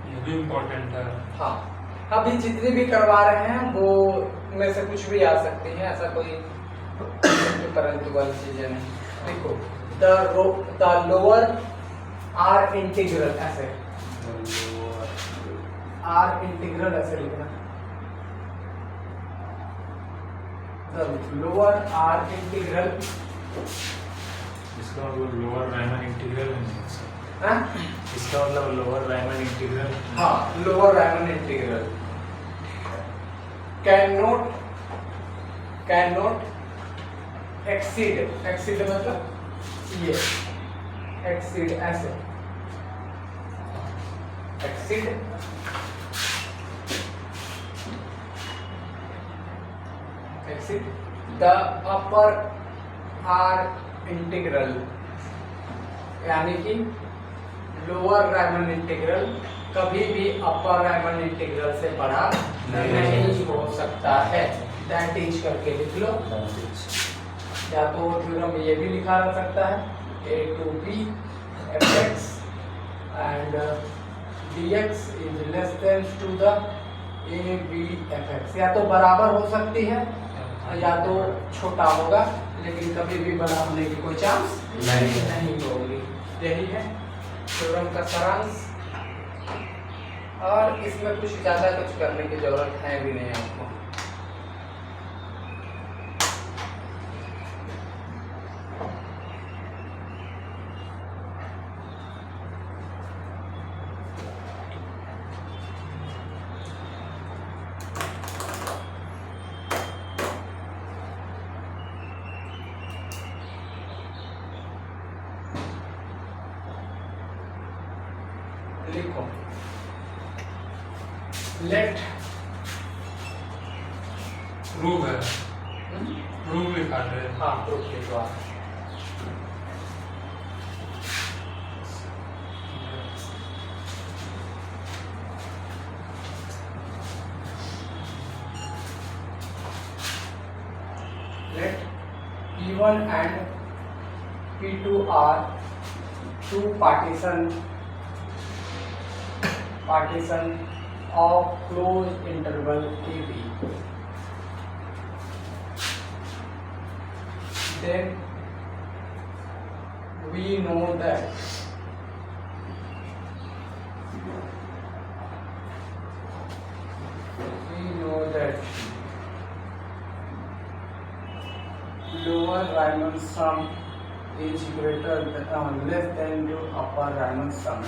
C: ये भी इम्पोर्टेंट है।
A: हाँ, अभी जितनी भी करवा रहे हैं वो में से कुछ भी आ सकती है, ऐसा कोई परंतु वाली चीजें नहीं। देखो द लोअर आर इंटीग्रल, ऐसे आर इंटीग्रल ऐसे लिखना, द लोअर आर इंटीग्रल,
C: इसका वो लोअर राइमन इंटीग्रल
A: हाँ
D: इसका मतलब लोअर रायमंड इंटीग्रल
A: हाँ lower Riemann integral can not exceed मतलब ये एक्सीड ऐसे exceed the upper r integral, यानी कि लोअर रायमंड इंटीग्रल कभी भी अपर रायमंड इंटीग्रल से बड़ा नहीं हो सकता है। दैट इज करके लिख लो, या तो थ्योरम ये भी लिखा जा सकता है a to b fx and dx is less than to the a b fx, या तो बराबर हो सकती है या तो छोटा होगा, लेकिन कभी भी बड़ा होने की कोई चांस नहीं होगी। यही है थ्योरम का सारांश, और इसमें कुछ ज्यादा कुछ करने की जरूरत है भी नहीं आपको। लिखो लेट
C: प्रूव है, प्रूव लिखा है।
A: हाँ प्रूफ लिखो आप। Let P1 and P2 are two partition of closed interval AB. Then we know that lower Riemann sum is greater than less than the upper Riemann sum.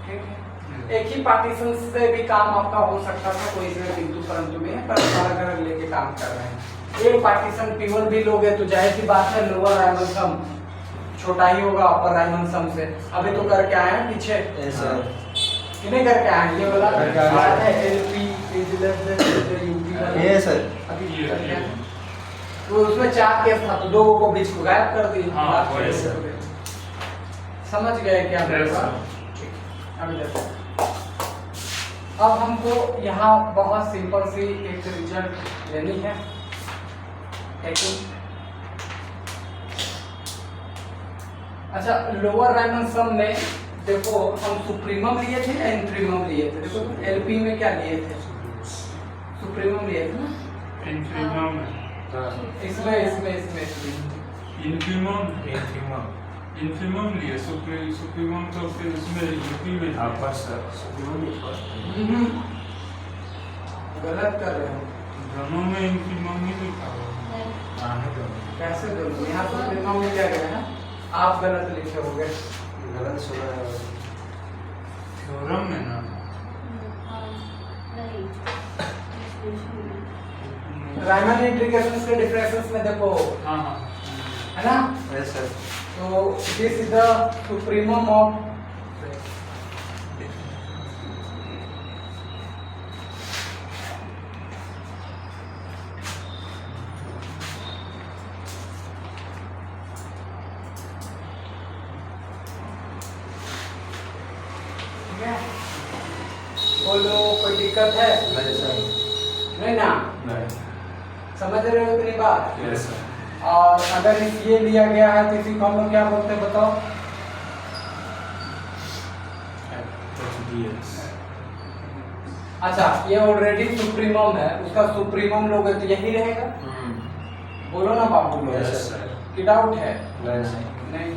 A: ठीक है, एक ही partition से भी काम आपका हो सकता था, कोई इसमें किंतु परंतु में है, पर अलग अलग लेके काम कर रहे हैं। एक पार्टीशन P1 भी लोगे तो जाहिर सी बात है लोअर रायमंड सम छोटा ही होगा अपर रायमंड सम से। अभी तो करके आए हैं पीछे, कितने करके आए हैं, ये वाला है LP is less than UP वाला।
B: ये सर
A: अभी करके आए। तो उसमें 4 केस था, तो 2 को बीच को गायब कर दी।
C: हाँ, वही सर।
A: समझ गए क्या मेरे
C: Yes,
A: बात? ठीक, अभी देखो अब हमको यहाँ बहुत सिंपल सी एक रिजल्ट लेनी है। अच्छा, लोअर रायमंड सम में देखो हम सुप्रीमम लिए थे या इंफीमम लिए थे? देखो एलपी में क्या लिए थे? सुप्रीमम लिए थे ना?
C: इंफीमम
A: इसमें
C: इंफीमम लिए, सुप्रीमम तो फिर उसमें यूपी में
D: अपर सर
A: गलत कर रहे हो।
C: दोनों में इंफीमम ही लिखा हुआ है।
A: कैसे दोनों? यहाँ सुप्रीमम में क्या गया है, आप गलत लिखे होगे।
B: गलत सुना है।
C: थ्योरम में ना
A: रायमंड इंटीग्रेशंस के डिफरेंसेस में देखो,
C: हाँ हाँ
A: है ना?
B: Yes sir.
A: तो this is the supremum of बोलो, कोई दिक्कत है?
B: नहीं सर।
A: नहीं ना? समझ रहे हो इतनी बात?
D: Yes sir.
A: और अगर ये लिया गया है तो इसी को हम लोग क्या बोलते हैं बताओ? अच्छा, ये ऑलरेडी सुप्रीमम है, उसका सुप्रीमम लोगे तो यही रहेगा। बोलो ना बाबू लोग,
B: यस सर।
A: कि डाउट है?
B: नहीं सर।
A: नहीं,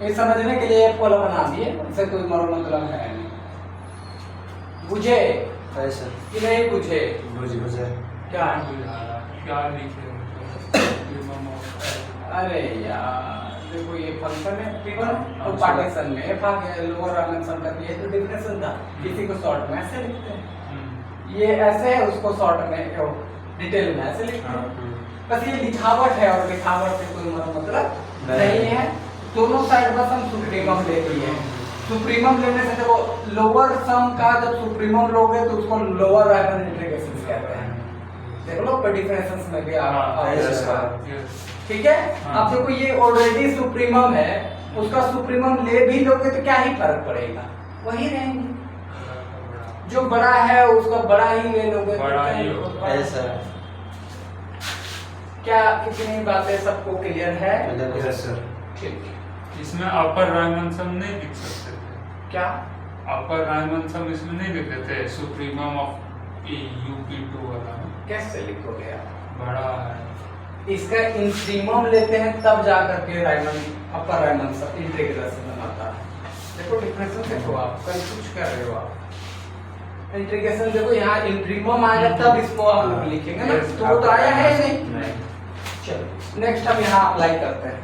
A: ये समझने के लिए एक पॉल बना दिए, इससे कोई मरो मतलब है नहीं। बुझे
B: नहीं सर।
A: कि नहीं बुझे?
B: बुझे
A: क्या है?
C: क्या लिखे
A: अरे यार देखो ये फंक्शन है P1 तो पार्टीशन में F आ गया लोअर डायमेंशन का, ये तो डेफिनेशन था। किसी को शॉर्ट में ऐसे लिखते हैं, ये ऐसे है, उसको शॉर्ट में डिटेल में ऐसे लिखते हैं। बस ये लिखावट है और लिखावट से कोई मतलब नहीं है। दोनों साइड बस हम सुप्रीमम ले लिए। सुप्रीमम लेने से देखो लोअर सम का जब सुप्रीमम लोगे तो उसको लोअर रायमंड इंटीग्रेशंस कहते हैं। देख लो पर डिफरेंसेस में भी ठीक है। अब देखो ये ऑलरेडी सुप्रीमम है, उसका सुप्रीमम ले भी लोगे तो क्या ही फर्क पड़ेगा, वही रहेंगे। जो बड़ा है उसका बड़ा ही ले लोगे
C: बड़ा ही
B: ऐसा
A: क्या कितनी बातें सबको क्लियर है?
B: Yes sir.
A: ठीक।
C: इसमें अपर रायमंड सम नहीं लिख सकते थे
A: क्या
C: अपर रायमंड सम इसमें नहीं लिख देते सुप्रीमम ऑफ UP2 वाला
A: कैसे लिखोगे आप?
C: बड़ा है
A: इसका इंफीमम लेते हैं तब जाकर के रायमंड अपर रायमंड सब इंटीग्रेशन आता है। देखो डिफरेंस देखो, आप कंफ्यूज कर रहे हो आप। इंटीग्रेशन देखो यहाँ इंफीमम आएगा तब इसको हम लोग लिखेंगे ना, तो वो तो आया है नहीं। चलो नेक्स्ट हम यहाँ अप्लाई करते हैं।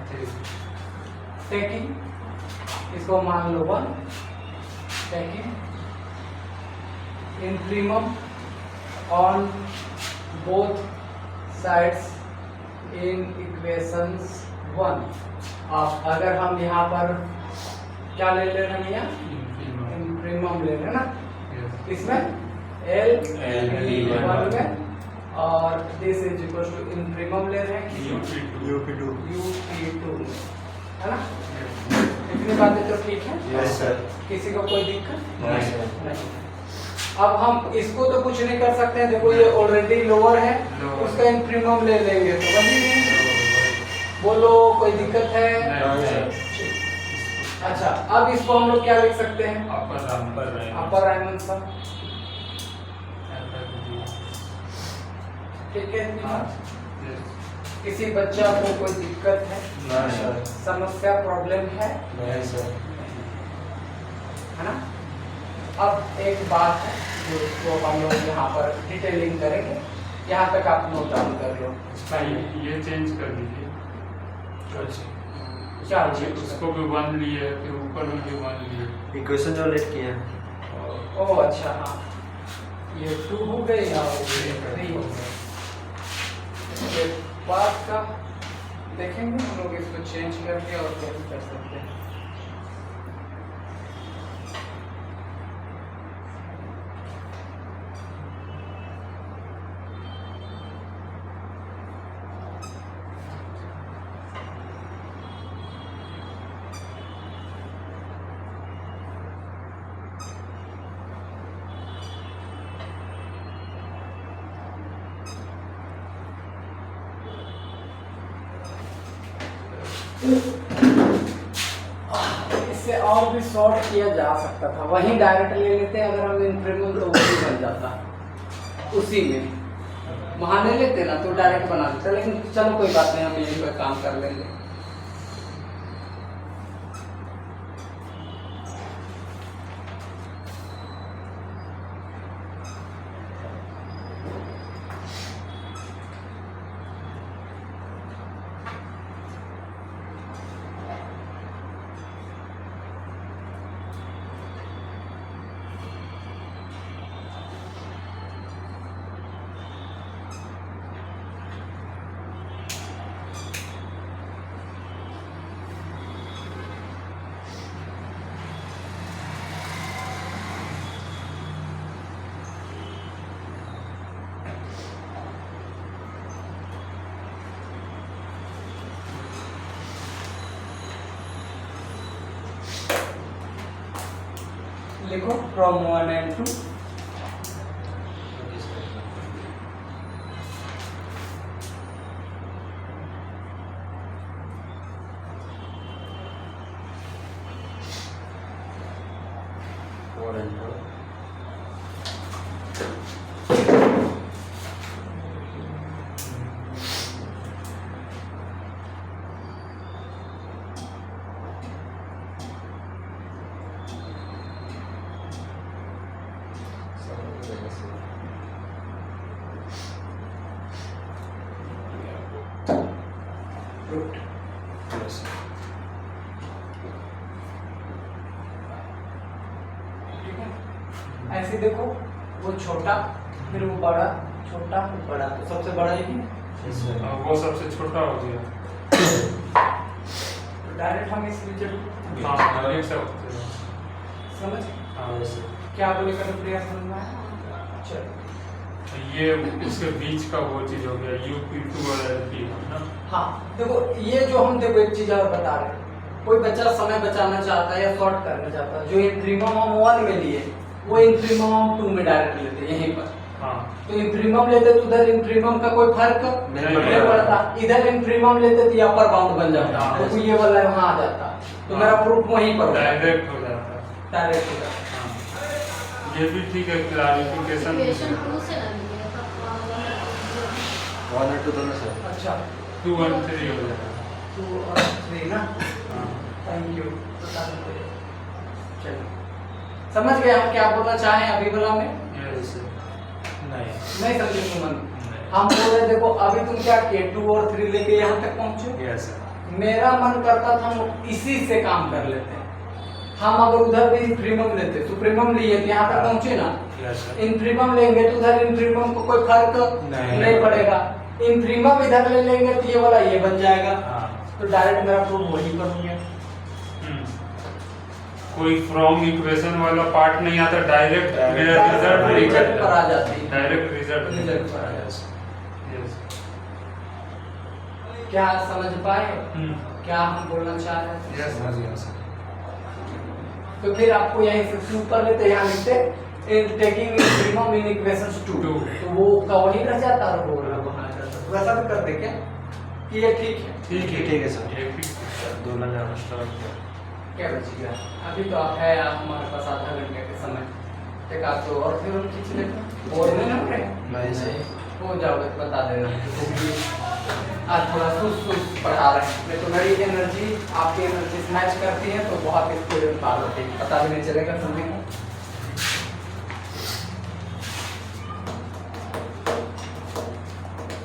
A: टेकिंग इसको मान लो 1, taking infimum on both sides in equations 1। अब अगर हम यहाँ पर क्या ले रहे हैं भैया? इंफीमम ले रहे हैं ना, इसमें L E1 में, और दिस इज इक्वल टू इंफीमम ले रहे हैं UP2 है ना। इतनी बातें तो ठीक है?
B: Yes sir.
A: किसी को कोई दिक्कत
B: नहीं।
A: अब हम इसको तो कुछ नहीं कर सकते हैं। देखो ये ऑलरेडी लोअर है, उसका इंफीमम ले लेंगे तो वही बोलो, कोई दिक्कत है? अच्छा अब इसको हम लोग क्या लिख सकते हैं? अपर रायमंड सम। ठीक है। किसी बच्चा को कोई दिक्कत है?
B: नहीं सर।
A: समस्या प्रॉब्लम है?
B: नहीं सर।
A: है ना। अब एक बात है जो इसको हम लोग यहाँ पर डिटेलिंग करेंगे। यहाँ तक आप नोट डाउन कर लो।
C: ये चेंज कर दीजिए
A: क्या
C: उसको भी 1 लिए फिर ऊपर में भी 1 लिए
B: इक्वेशन जो लेट किए हैं।
A: ओ अच्छा हाँ, ये 2 हो गई और ये 3 हो गए। ये बात का देखेंगे हम लोग, इसको चेंज करके और क्या कर सकते हैं। इससे और भी शॉर्ट किया जा सकता था, वहीं डायरेक्ट ले लेते अगर हम इंफीमम तो वही बन जाता उसी में। वहां ले लेते ना तो डायरेक्ट बना देते, लेकिन चलो कोई बात नहीं, हम यहीं पर काम कर लेंगे। लिखो फ्रॉम 1 and 2। Good. ऐसे देखो, वो छोटा, फिर वो बड़ा, छोटा, बड़ा, तो सबसे बड़ा यही है।
C: वो सबसे छोटा हो गया।
A: डायरेक्ट हम इस रिजल्ट को
C: हाँ डायरेक्ट सब होते हैं।
A: समझ
C: हाँ वैसे
A: क्या बोले का प्रयास करना है। चलो
C: ये उसके बीच का वो चीज हो गया UP2 और LP ना।
A: हाँ देखो, ये जो हम देखो एक चीज और बता रहे हैं, कोई बच्चा समय बचाना चाहता है या शॉर्ट करना चाहता है, जो इंफीमम हम 1 में लिए वो इंफीमम हम 2 में डायरेक्ट लेते हैं यहीं पर।
C: हाँ
A: तो इंफीमम लेते तो उधर इंफीमम का कोई फर्क नहीं पड़ता, इधर इंफीमम लेते तो अपर बाउंड बन जाता,
C: हाँ।
A: तो ये वाला वहाँ आ जाता, तो मेरा प्रूफ वहीं पर
C: डायरेक्ट हो जाता है।
A: डायरेक्ट हो जाता।
C: हाँ ये भी ठीक है, क्लैरिफिकेशन।
E: 2 से ना मिलेगा तो
B: 1 और 2 दोनों से।
A: अच्छा
C: 2 और 3 हो जाएगा।
A: 2 और 3 ना।
C: हाँ
A: थैंक यू। चलो समझ गए हम क्या बोलना चाहें अभी वाला में।
C: यस
A: नहीं समझे सुमन, हम बोल रहे देखो अभी तुम क्या किए 2 और 3 लेके यहाँ तक पहुँचे।
C: यस
A: मेरा मन करता था हम इसी से काम कर लेते हैं, हम अगर उधर भी इंफीमम लेते, सुप्रीमम लिए तो यहाँ तक पहुँचे ना।
C: यस
A: इंफीमम लेंगे तो उधर इंफीमम को कोई फर्क नहीं पड़ेगा, इंफीमम इधर ले लेंगे तो ये वाला ये बन जाएगा,
C: हाँ
A: तो डायरेक्ट मेरा प्रूफ वही पर हो गया।
C: कोई फ्रॉम इक्वेशन वाला पार्ट नहीं आता, डायरेक्ट मेरा
A: रिजल्ट पर आ जाती है,
C: डायरेक्ट रिजल्ट
A: रिजल्ट पर आ जाती है।
C: यस
A: क्या समझ पाए क्या हम बोलना चाह रहे थे।
C: यस
B: समझ गया सर।
A: तो फिर आपको यहीं से शुरू कर लेते, यहाँ लिखते टेकिंग इंफीमम इन इक्वेशंस 2, तो वो का वही रह जाता और वो वहाँ जाता, वैसा भी कर दे क्या कि ये ठीक है।
B: ठीक है सर।
C: ये ठीक
B: दो लगा स्टार्ट किया।
A: क्या बचेगा अभी तो आप है हमारे पास आधा घंटे के समय, एक आध तो और फिर हम खींच लेते, और नहीं ना पड़े
B: नहीं सही।
A: हो जाओगे तो बता देना, क्योंकि आज थोड़ा सुस्त पढ़ा रहे हैं, नहीं तो मेरी एनर्जी आपकी एनर्जी से मैच करती है तो बहुत स्टूडेंट पार होती है, पता भी नहीं चलेगा समय का।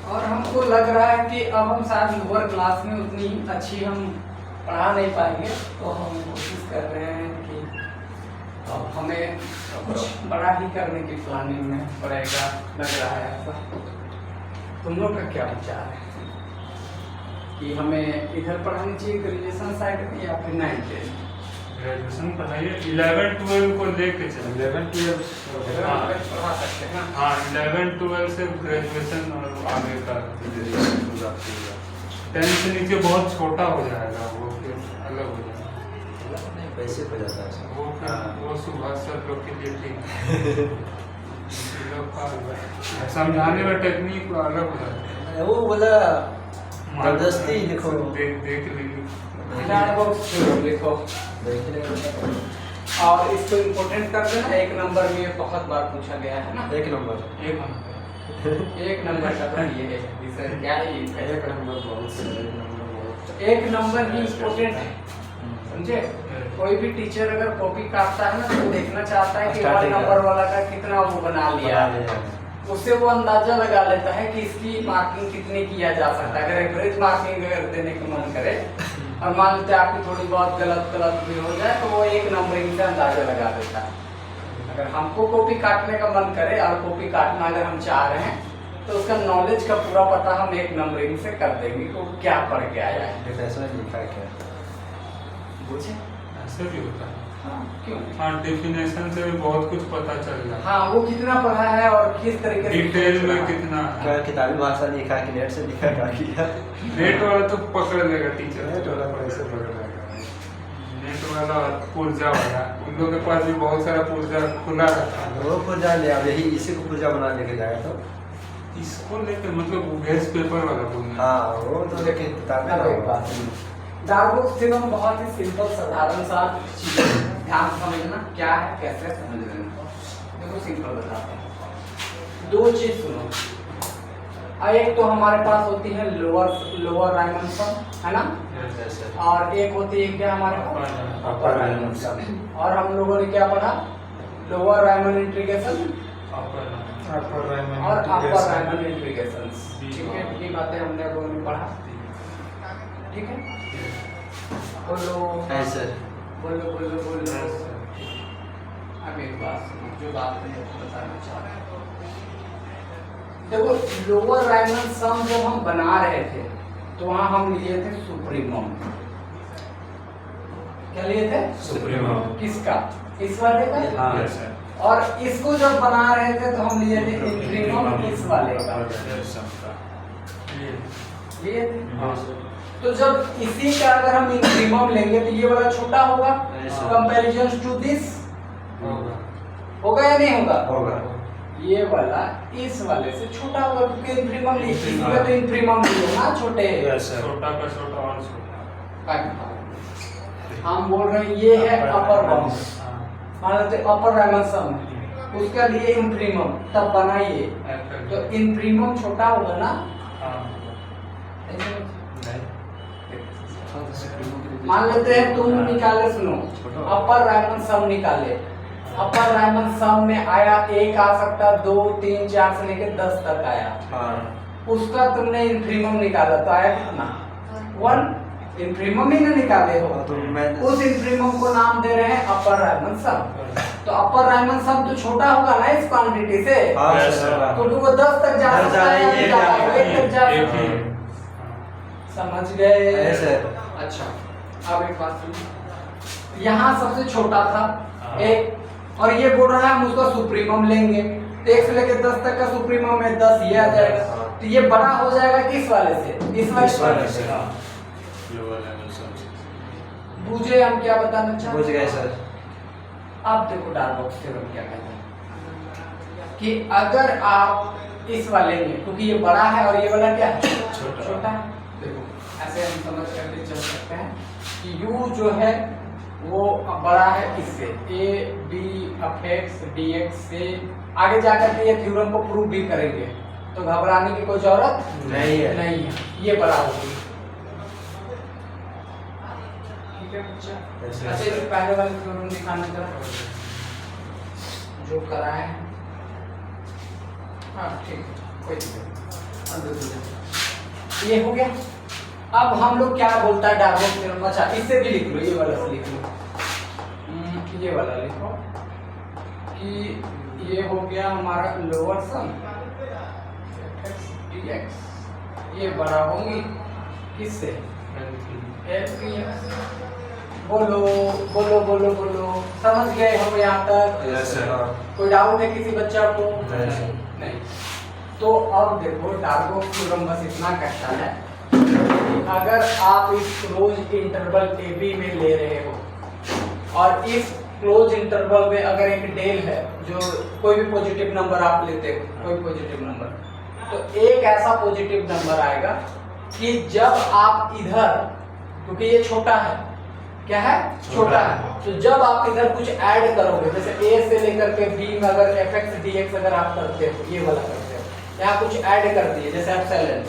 A: और हमको लग रहा है कि अब हम शायद लोअर क्लास में उतनी अच्छी हम पढ़ा नहीं पाएंगे, तो हम कोशिश कर रहे हैं कि अब हमें कुछ बड़ा ही करने की प्लानिंग में पड़ेगा, लग रहा है ऐसा। तुम लोग का क्या विचार है कि हमें इधर पढ़ानी चाहिए ग्रेजुएशन साइड में या फिर 9th
C: ग्रेजुएशन पढ़ाइए, 11-12 को लेके चलो।
B: 11-12
C: हाँ।
A: पढ़ा सकते हैं ना।
C: हाँ 11-12 से ग्रेजुएशन और आगे का 10 से नीचे बहुत छोटा हो जाएगा, वो फिर अलग हो जाएगा।
B: नहीं वैसे हो जाता है सर।
C: वो फिर वो सुभाष सर लोग के लिए ठीक है। इन लोग का समझाने का टेक्निक अलग हो जाता है।
B: वो बोला जबरदस्ती लिखो।
C: देख लीजिए।
A: लिखो और इसको इम्पोर्टेंट कर देना, 1 नंबर में बहुत बार पूछा गया है ना।
B: 1 नंबर।
A: एक नंबर का तो ये है, इससे क्या ही है।
B: 1 नंबर बहुत सही। 1 नंबर बहुत।
A: 1 नंबर ही इम्पोर्टेंट है, समझे। कोई भी टीचर अगर कॉपी काटता है ना तो देखना चाहता है कि 1 नंबर वाला का कितना वो बना लिया, उससे वो अंदाजा लगा लेता है कि इसकी मार्किंग कितनी किया जा सकता है। अगर एवरेज मार्किंग अगर देने का मन करे और मान लेते आपकी थोड़ी बहुत गलत भी हो जाए तो वो 1 नंबरिंग से अंदाजा लगा देता है। अगर हमको कॉपी काटने का मन करे और कॉपी काटना अगर हम चाह रहे हैं तो उसका नॉलेज का पूरा पता हम 1 नंबरिंग से कर देंगे कि वो क्या पढ़ के आया है।
B: डिफिनेशन लिखा है क्या?
A: पूछे
C: ऐसे भी होता है।
A: हाँ, क्यों?
C: हाँ डेफिनेशन से भी बहुत कुछ पता चल जाता है।
A: हाँ वो कितना पढ़ा है और किस तरीके से
C: डिटेल में
A: पढ़ा है।
C: कितना है।
B: क्या किताबी भाषा लिखा है कि नेट से लिखा है क्या किया?
C: नेट वाला तो पकड़ लेगा टीचर।
B: नेट वाला कैसे पकड़ लेगा?
C: नेट वाला पुर्जा वाला, उन लोगों के पास भी बहुत सारा पुर्जा खुला रहता है।
B: वो पुर्जा ले अब यही इसी को पुर्जा बना लेके जाएगा तो।
C: इसको लेके मतलब वेस्ट पेपर वाला पुर्जा।
B: हाँ वो तो लेकिन किताबें ना होगा।
A: डार्क बुक से हम बहुत ही सिंपल साधारण सा चीजें ध्यान से समझना क्या है कैसे समझ लेना। देखो सिंपल बताते हैं, 2 चीज सुनो। एक तो हमारे पास होती है लोअर राइमन सम, है ना, और एक होती है क्या हमारे पास अपर राइमन सम। और हम लोगों ने क्या पढ़ा, लोअर राइमन इंटीग्रेशन और अपर राइमन इंटीग्रेशन। ठीक है, ये बातें हमने लोगों ने पढ़ा। ठीक है, बोलो
B: है सर।
A: बोलो बोलो बोलो। अब एक बात सुनो, जो बात मैं बताना चाह रहा हूँ। देखो लोअर राइमन सम जब हम बना रहे थे तो वहां हम लिए थे सुप्रीमम। क्या लिए थे?
C: सुप्रीमम।
A: किसका? इस वाले का।
B: हाँ।
C: Yes sir.
A: और इसको जब बना रहे थे तो हम लिए थे इंफीमम इस वाले का। लिए थे।
C: हाँ।
A: तो जब इसी का अगर हम इंफीमम लेंगे तो ये वाला छोटा होगा कंपैरिजन टू दिस, होगा या नहीं होगा?
B: होगा।
A: ये वाला इस वाले से छोटा होगा क्योंकि इंफीमम लिखा तो इंफीमम लियो ना छोटे।
B: Yes sir.
C: छोटा का छोटा और छोटा।
A: हम बोल रहे हैं ये है अपर बाउंड, मान लेते अपर राइमन सम, उसके लिए इंफीमम तब बनाइए तो इंफीमम छोटा होगा ना। मान लेते हैं तुम निकाले, सुनो अपर राइमन सम निकाले, अपर राइमन सम में आया 1 आ सकता, 2 3 4 से लेकर 10 तक आया। उसका तुमने इंफीमम निकाला तो आया कितना? 1। इंफीमम ही ना निकाले हो
B: तो मैं
A: उस इंफीमम को नाम दे रहे हैं अपर राइमन सम। तो अपर राइमन सम तो छोटा होगा ना इस क्वांटिटी से,
B: हाँ
C: Yes,
B: सर।
C: sir।
A: क्योंकि वो 10 तक जा
B: दस
A: सकता है,
B: जा रही है,
A: या एक तक जा
C: एक
A: सकता है।
C: ही।
A: समझ गए?
B: Yes, sir।
A: अच्छा अब एक बात सुनिए, यहाँ सबसे छोटा था
C: हाँ।
A: 1 और ये बोल रहा है हम उसका सुप्रीमम लेंगे तो 1 से लेकर 10 तक का सुप्रीमम में 10 ये आ जाएगा।
B: हाँ।
A: तो ये बड़ा हो जाएगा किस वाले से? इस वाले से।
C: लोअर लेवल सब।
A: बुझे हम क्या बताना चाहते
B: बुझ गए सर।
A: अब देखो डार्बॉक्स थ्योरम क्या कहता है कि अगर आप इस वाले में, क्योंकि ये बड़ा है और ये वाला क्या है? छोटा है। देखो ऐसे हम समझ करके चल सकते हैं कि u जो है वो बड़ा है इससे, a b अपेक्स dx से। आगे जाकर के ये थ्योरम को प्रूव भी करेंगे तो घबराने की कोई जरूरत
B: नहीं है।
A: नहीं है, ये बड़ा होगी। ठीक है बच्चा? अच्छा इससे पहले वाले थ्योरम दिखाना जरा जो कराए हैं। हाँ ठीक, कोई दिक्कत। ये हो गया। अब हम लोग क्या बोलता है डार्बॉक्स थ्योरम? अच्छा इससे भी लिख लो, ये वाला से लिख लो, ये वाला लिखो कि ये हो गया हमारा लोअर सम dx, ये बड़ा होंगी किससे? बोलो बोलो बोलो बोलो, समझ गए हम यहाँ तक?
C: Yes sir.
A: कोई डाउट है किसी बच्चा को?
B: नहीं।
A: नहीं। तो अब देखो डार्बॉक्स थ्योरम बस इतना कहता है कि अगर आप इस क्लोज इंटरवल ए बी में ले रहे हो और इस क्लोज इंटरवल में अगर एक डेल है, जो कोई भी पॉजिटिव नंबर आप लेते हो, कोई पॉजिटिव नंबर, तो एक ऐसा पॉजिटिव नंबर आएगा कि जब आप इधर, क्योंकि ये छोटा है, क्या है? छोटा है, तो जब आप इधर कुछ ऐड करोगे, जैसे a से लेकर के b में अगर fx dx अगर आप करते हो, ये वाला करते हो, यहाँ कुछ ऐड कर दिए जैसे एप्सिलॉन,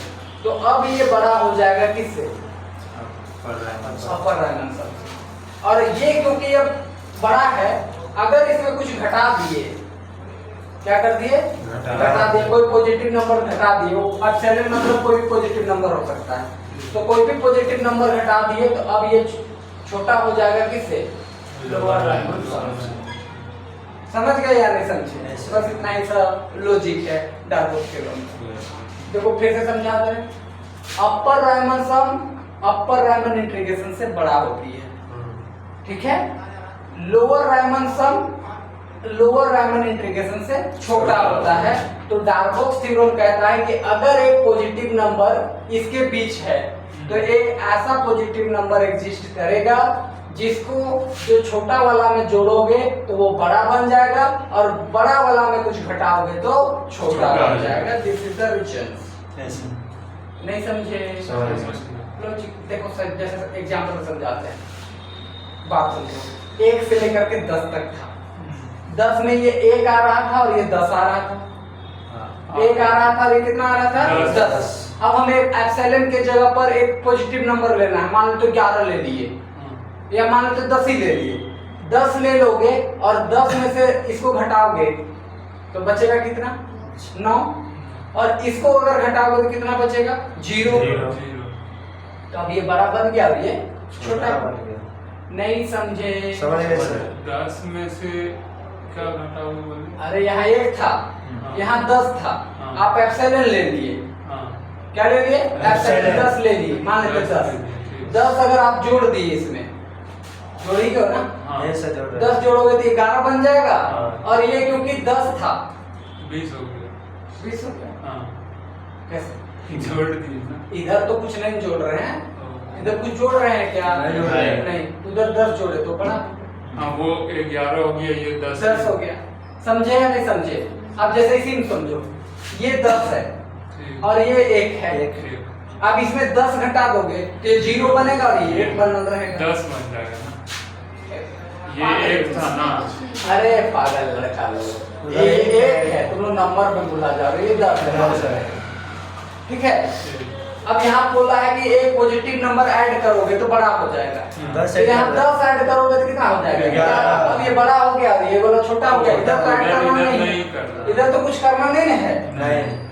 A: तो अब ये बड़ा हो जाएगा किससे? अपर राइमन सम से। और ये क्योंकि अब बड़ा है, अगर इसमें कुछ घटा दिए, क्या कर दिए? घटा दिए, कोई पॉजिटिव नंबर घटा दिए, वो एप्सिलॉन मतलब कोई भी पॉजिटिव नंबर हो सकता है, तो कोई भी पॉजिटिव नंबर घटा दिए तो अब ये छोटा हो जाएगा किससे? लोअर राइमन सम से। समझ गए या नहीं समझे? बस इतना ही सा लॉजिक है डार्बॉक्स थ्योरम। देखो फिर से समझा दे, अपर राइमन सम अपर राइमन इंटीग्रेशन से बड़ा होती है, ठीक है? Lower Riemann some lower Riemann integration से छोटा होता है। तो डार्बॉक्स थ्योरम कहता है कि अगर एक पॉजिटिव नंबर इसके बीच है तो एक ऐसा पॉजिटिव नंबर एग्जिस्ट करेगा जिसको जो छोटा वाला में जोड़ोगे तो वो बड़ा बन जाएगा और बड़ा वाला में कुछ घटाओगे तो छोटा बन जाएगा। This is the reason. नहीं समझे? लॉजिक देखो सर, जैसे एग्जांपल में समझाते हैं, बात समझो। 1 से लेकर के 10 तक था, 10 में ये 1 आ रहा था और ये 10 आ रहा था, 1 आ रहा था और ये कितना आ रहा था? 10। अब हमें एप्सिलॉन के जगह पर एक पॉजिटिव नंबर लेना है, मान लो तो 11 ले लिए या मान लो तो 10 ही ले लिए। 10 ले लोगे और 10 में से इसको घटाओगे तो बचेगा कितना? 9। और इसको अगर घटाओगे तो कितना बचेगा? 0। तो अब ये बड़ा बन गया और ये छोटा बन गया। नहीं समझे?
B: समझ गए सर।
C: 10 में से क्या घटा हुआ बोलिए?
A: अरे यहाँ 1 था, यहाँ 10 था,
C: हाँ।
A: आप एप्सिलॉन ले लिए।
C: हाँ।
A: क्या ले लिए? एप्सिलॉन 10 ले लिए, मान लेते 10 अगर आप जोड़ दिए इसमें, जोड़ी हो ना,
C: हाँ।
B: ये से जोड़ रहे
A: 10 जोड़ोगे तो 11 बन जाएगा।
B: हाँ।
A: और ये क्योंकि 10 था
C: 20 हो गया।
A: 20 हो गया।
C: हाँ।
A: कैसे?
C: जोड़ दिए ना।
A: इधर तो कुछ नहीं जोड़ रहे हैं, इधर कुछ जोड़ रहे हैं क्या?
B: नहीं जोड़ रहे हैं।
A: नहीं, उधर 10 जोड़े तो पड़ा,
C: हाँ, वो 11 हो गया, ये
A: 10 हो गया। समझे या नहीं समझे? अब जैसे इसी में समझो, ये 10 है
C: ठीक।
A: और ये 1 है।
C: ठीक।
A: अब इसमें 10 घटा दोगे तो ये 0 बनेगा और ये 1 बन रहेगा।
C: 10 बन जाएगा ना। ये 1 था ना।
A: अरे पागल लड़का लोग, ये 1 है, तुम लोग नंबर पे भुला जा रहे हो, ये 10 है। ठीक है, अब यहाँ बोला है कि एक पॉजिटिव नंबर ऐड करोगे तो बड़ा हो जाएगा।
B: 10
A: तो यहाँ 10 ऐड करोगे तो कितना हो जाएगा?
B: 11।
A: अब ये बड़ा हो गया, ये वाला छोटा हो गया, इधर तो ऐड
C: इधर
A: करना
C: नहीं
A: नहीं
C: करना।
A: है, इधर तो कुछ करना नहीं है।
B: नहीं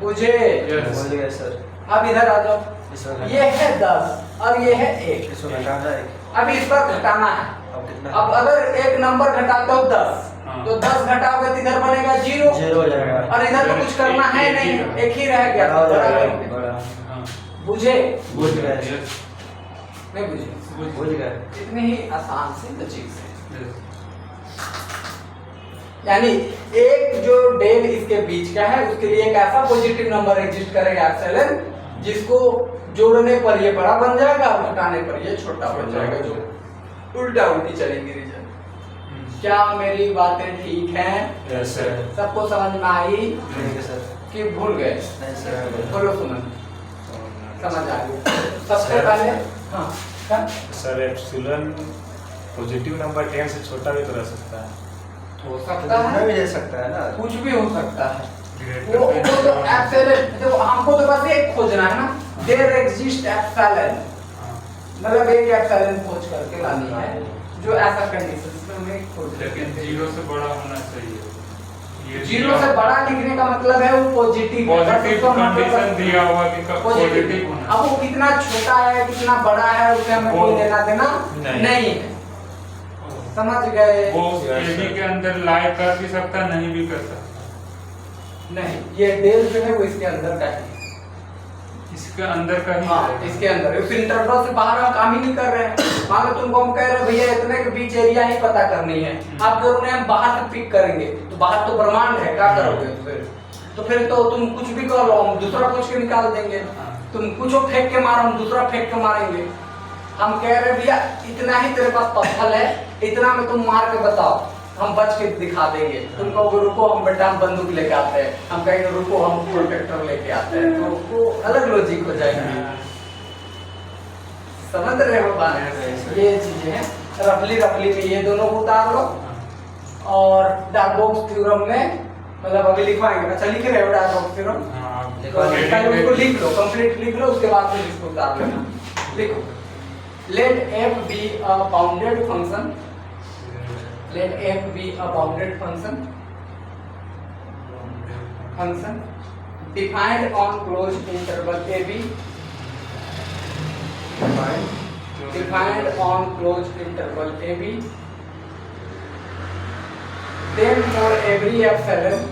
A: बुझे?
C: Yes।
B: बोल गए सर।
A: अब इधर आ जाओ,
B: इसमें
A: ये है 10 और ये है 1।
B: इसमें घटाना है।
A: अब इस पर घटाना है।
B: अब कितना?
A: अब अगर एक नंबर घटाते हो 10
C: हाँ।
A: तो 10 घटाओगे तो इधर बनेगा 0
B: 0 हो जाएगा।
A: और इधर तो कुछ करना है नहीं, एक ही रह गया,
B: बड़ा हो
A: बड़ा
B: जाएगा,
A: करोगे।
B: बड़ा।
C: हाँ।
A: बुझे?
B: बुझ गए।
C: Yes।
A: नहीं बुझे?
B: बुझ गए।
A: इतनी ही आसान सी चीज है।
C: Yes।
A: यानी एक जो डेल इसके बीच का है उसके लिए एक ऐसा पॉजिटिव नंबर एग्जिस्ट करेगा एप्सिलॉन, जिसको जोड़ने पर ये बड़ा बन जाएगा और घटाने पर ये छोटा बन जाएगा, जो उल्टा उल्टी चलेंगे रीजन। क्या मेरी बातें ठीक हैं?
C: Yes, sir।
A: सबको समझ में आई
B: ठीक है सर।
A: कि भूल गए?
B: नहीं सर।
A: बोलो सुमन, समझ आ गई? सबसे
D: सर।
A: पहले हाँ क्या?
D: सर एप्सिलॉन पॉजिटिव नंबर 10 से छोटा भी तो रह सकता है।
A: हो सकता
B: कितना
A: है,
B: भी दे सकता है ना।
A: कुछ भी हो सकता है।
C: Greater
A: वो
C: than
A: तो एप्सिलॉन, देखो हमको तो बस एक खोजना है ना, देयर एग्जिस्ट एप्सिलॉन,
C: हाँ।
A: मतलब एक एप्सिलॉन खोज करके लानी है जो ऐसा कंडीशन में हमें खोज
C: लेकिन 0 से बड़ा होना चाहिए। ये
A: 0 से बड़ा लिखने का मतलब है वो पॉजिटिव है,
C: पॉजिटिव कंडीशन दिया हुआ कि पॉजिटिव होना।
A: अब वो कितना छोटा है कितना बड़ा है उससे हमें
C: वो-
A: कोई लेना देना
D: नहीं।
A: नहीं है। समझ गए?
C: वो
D: Yes,
C: एबी
D: sir।
C: के अंदर लाइक कर भी सकता है, नहीं भी कर सकता।
A: नहीं, ये डेल जो है वो इसके अंदर का है।
C: इसके अंदर का ही
A: हाँ,
C: रहेगा।
A: इसके अंदर उस इंटरवल से बाहर हम काम ही नहीं कर रहे हैं। मान लो तुमको हम कह रहे हैं भैया इतने के बीच एरिया ही पता करनी है, आप करोगे हम बाहर से पिक करेंगे तो बाहर तो ब्रह्मांड है, क्या करोगे तो फिर तो तुम कुछ भी कर लो, हम दूसरा पूछ के निकाल देंगे। तुम कुछ फेंक के मारो, हम दूसरा फेंक के मारेंगे। हम कह रहे भैया इतना ही तेरे पास पत्थर है, इतना में तुम मार के बताओ, हम बच के दिखा देंगे। तुम कहोगे रुको हम बेटा हम बंदूक लेके आते हैं, हम कहेंगे रुको हम प्रोटेक्टर लेके आते हैं, तो वो अलग लॉजिक हो जाएगी। समझ रहे हो बात? ये चीजें हैं, रफली में ये दोनों को उतार लो और डार्बोक्स थ्योरम में मतलब अभी लिखवाएंगे। अच्छा लिख रहे हो डार्बोक्स थ्योरम?
C: हाँ,
A: तो पहले उसको लिख लो, कंप्लीट लिख लो, उसके बाद फिर इसको उतार लेना। लिखो, let f be a bounded function, let f be a bounded function defined on closed interval ab, defined on closed interval ab, then for every epsilon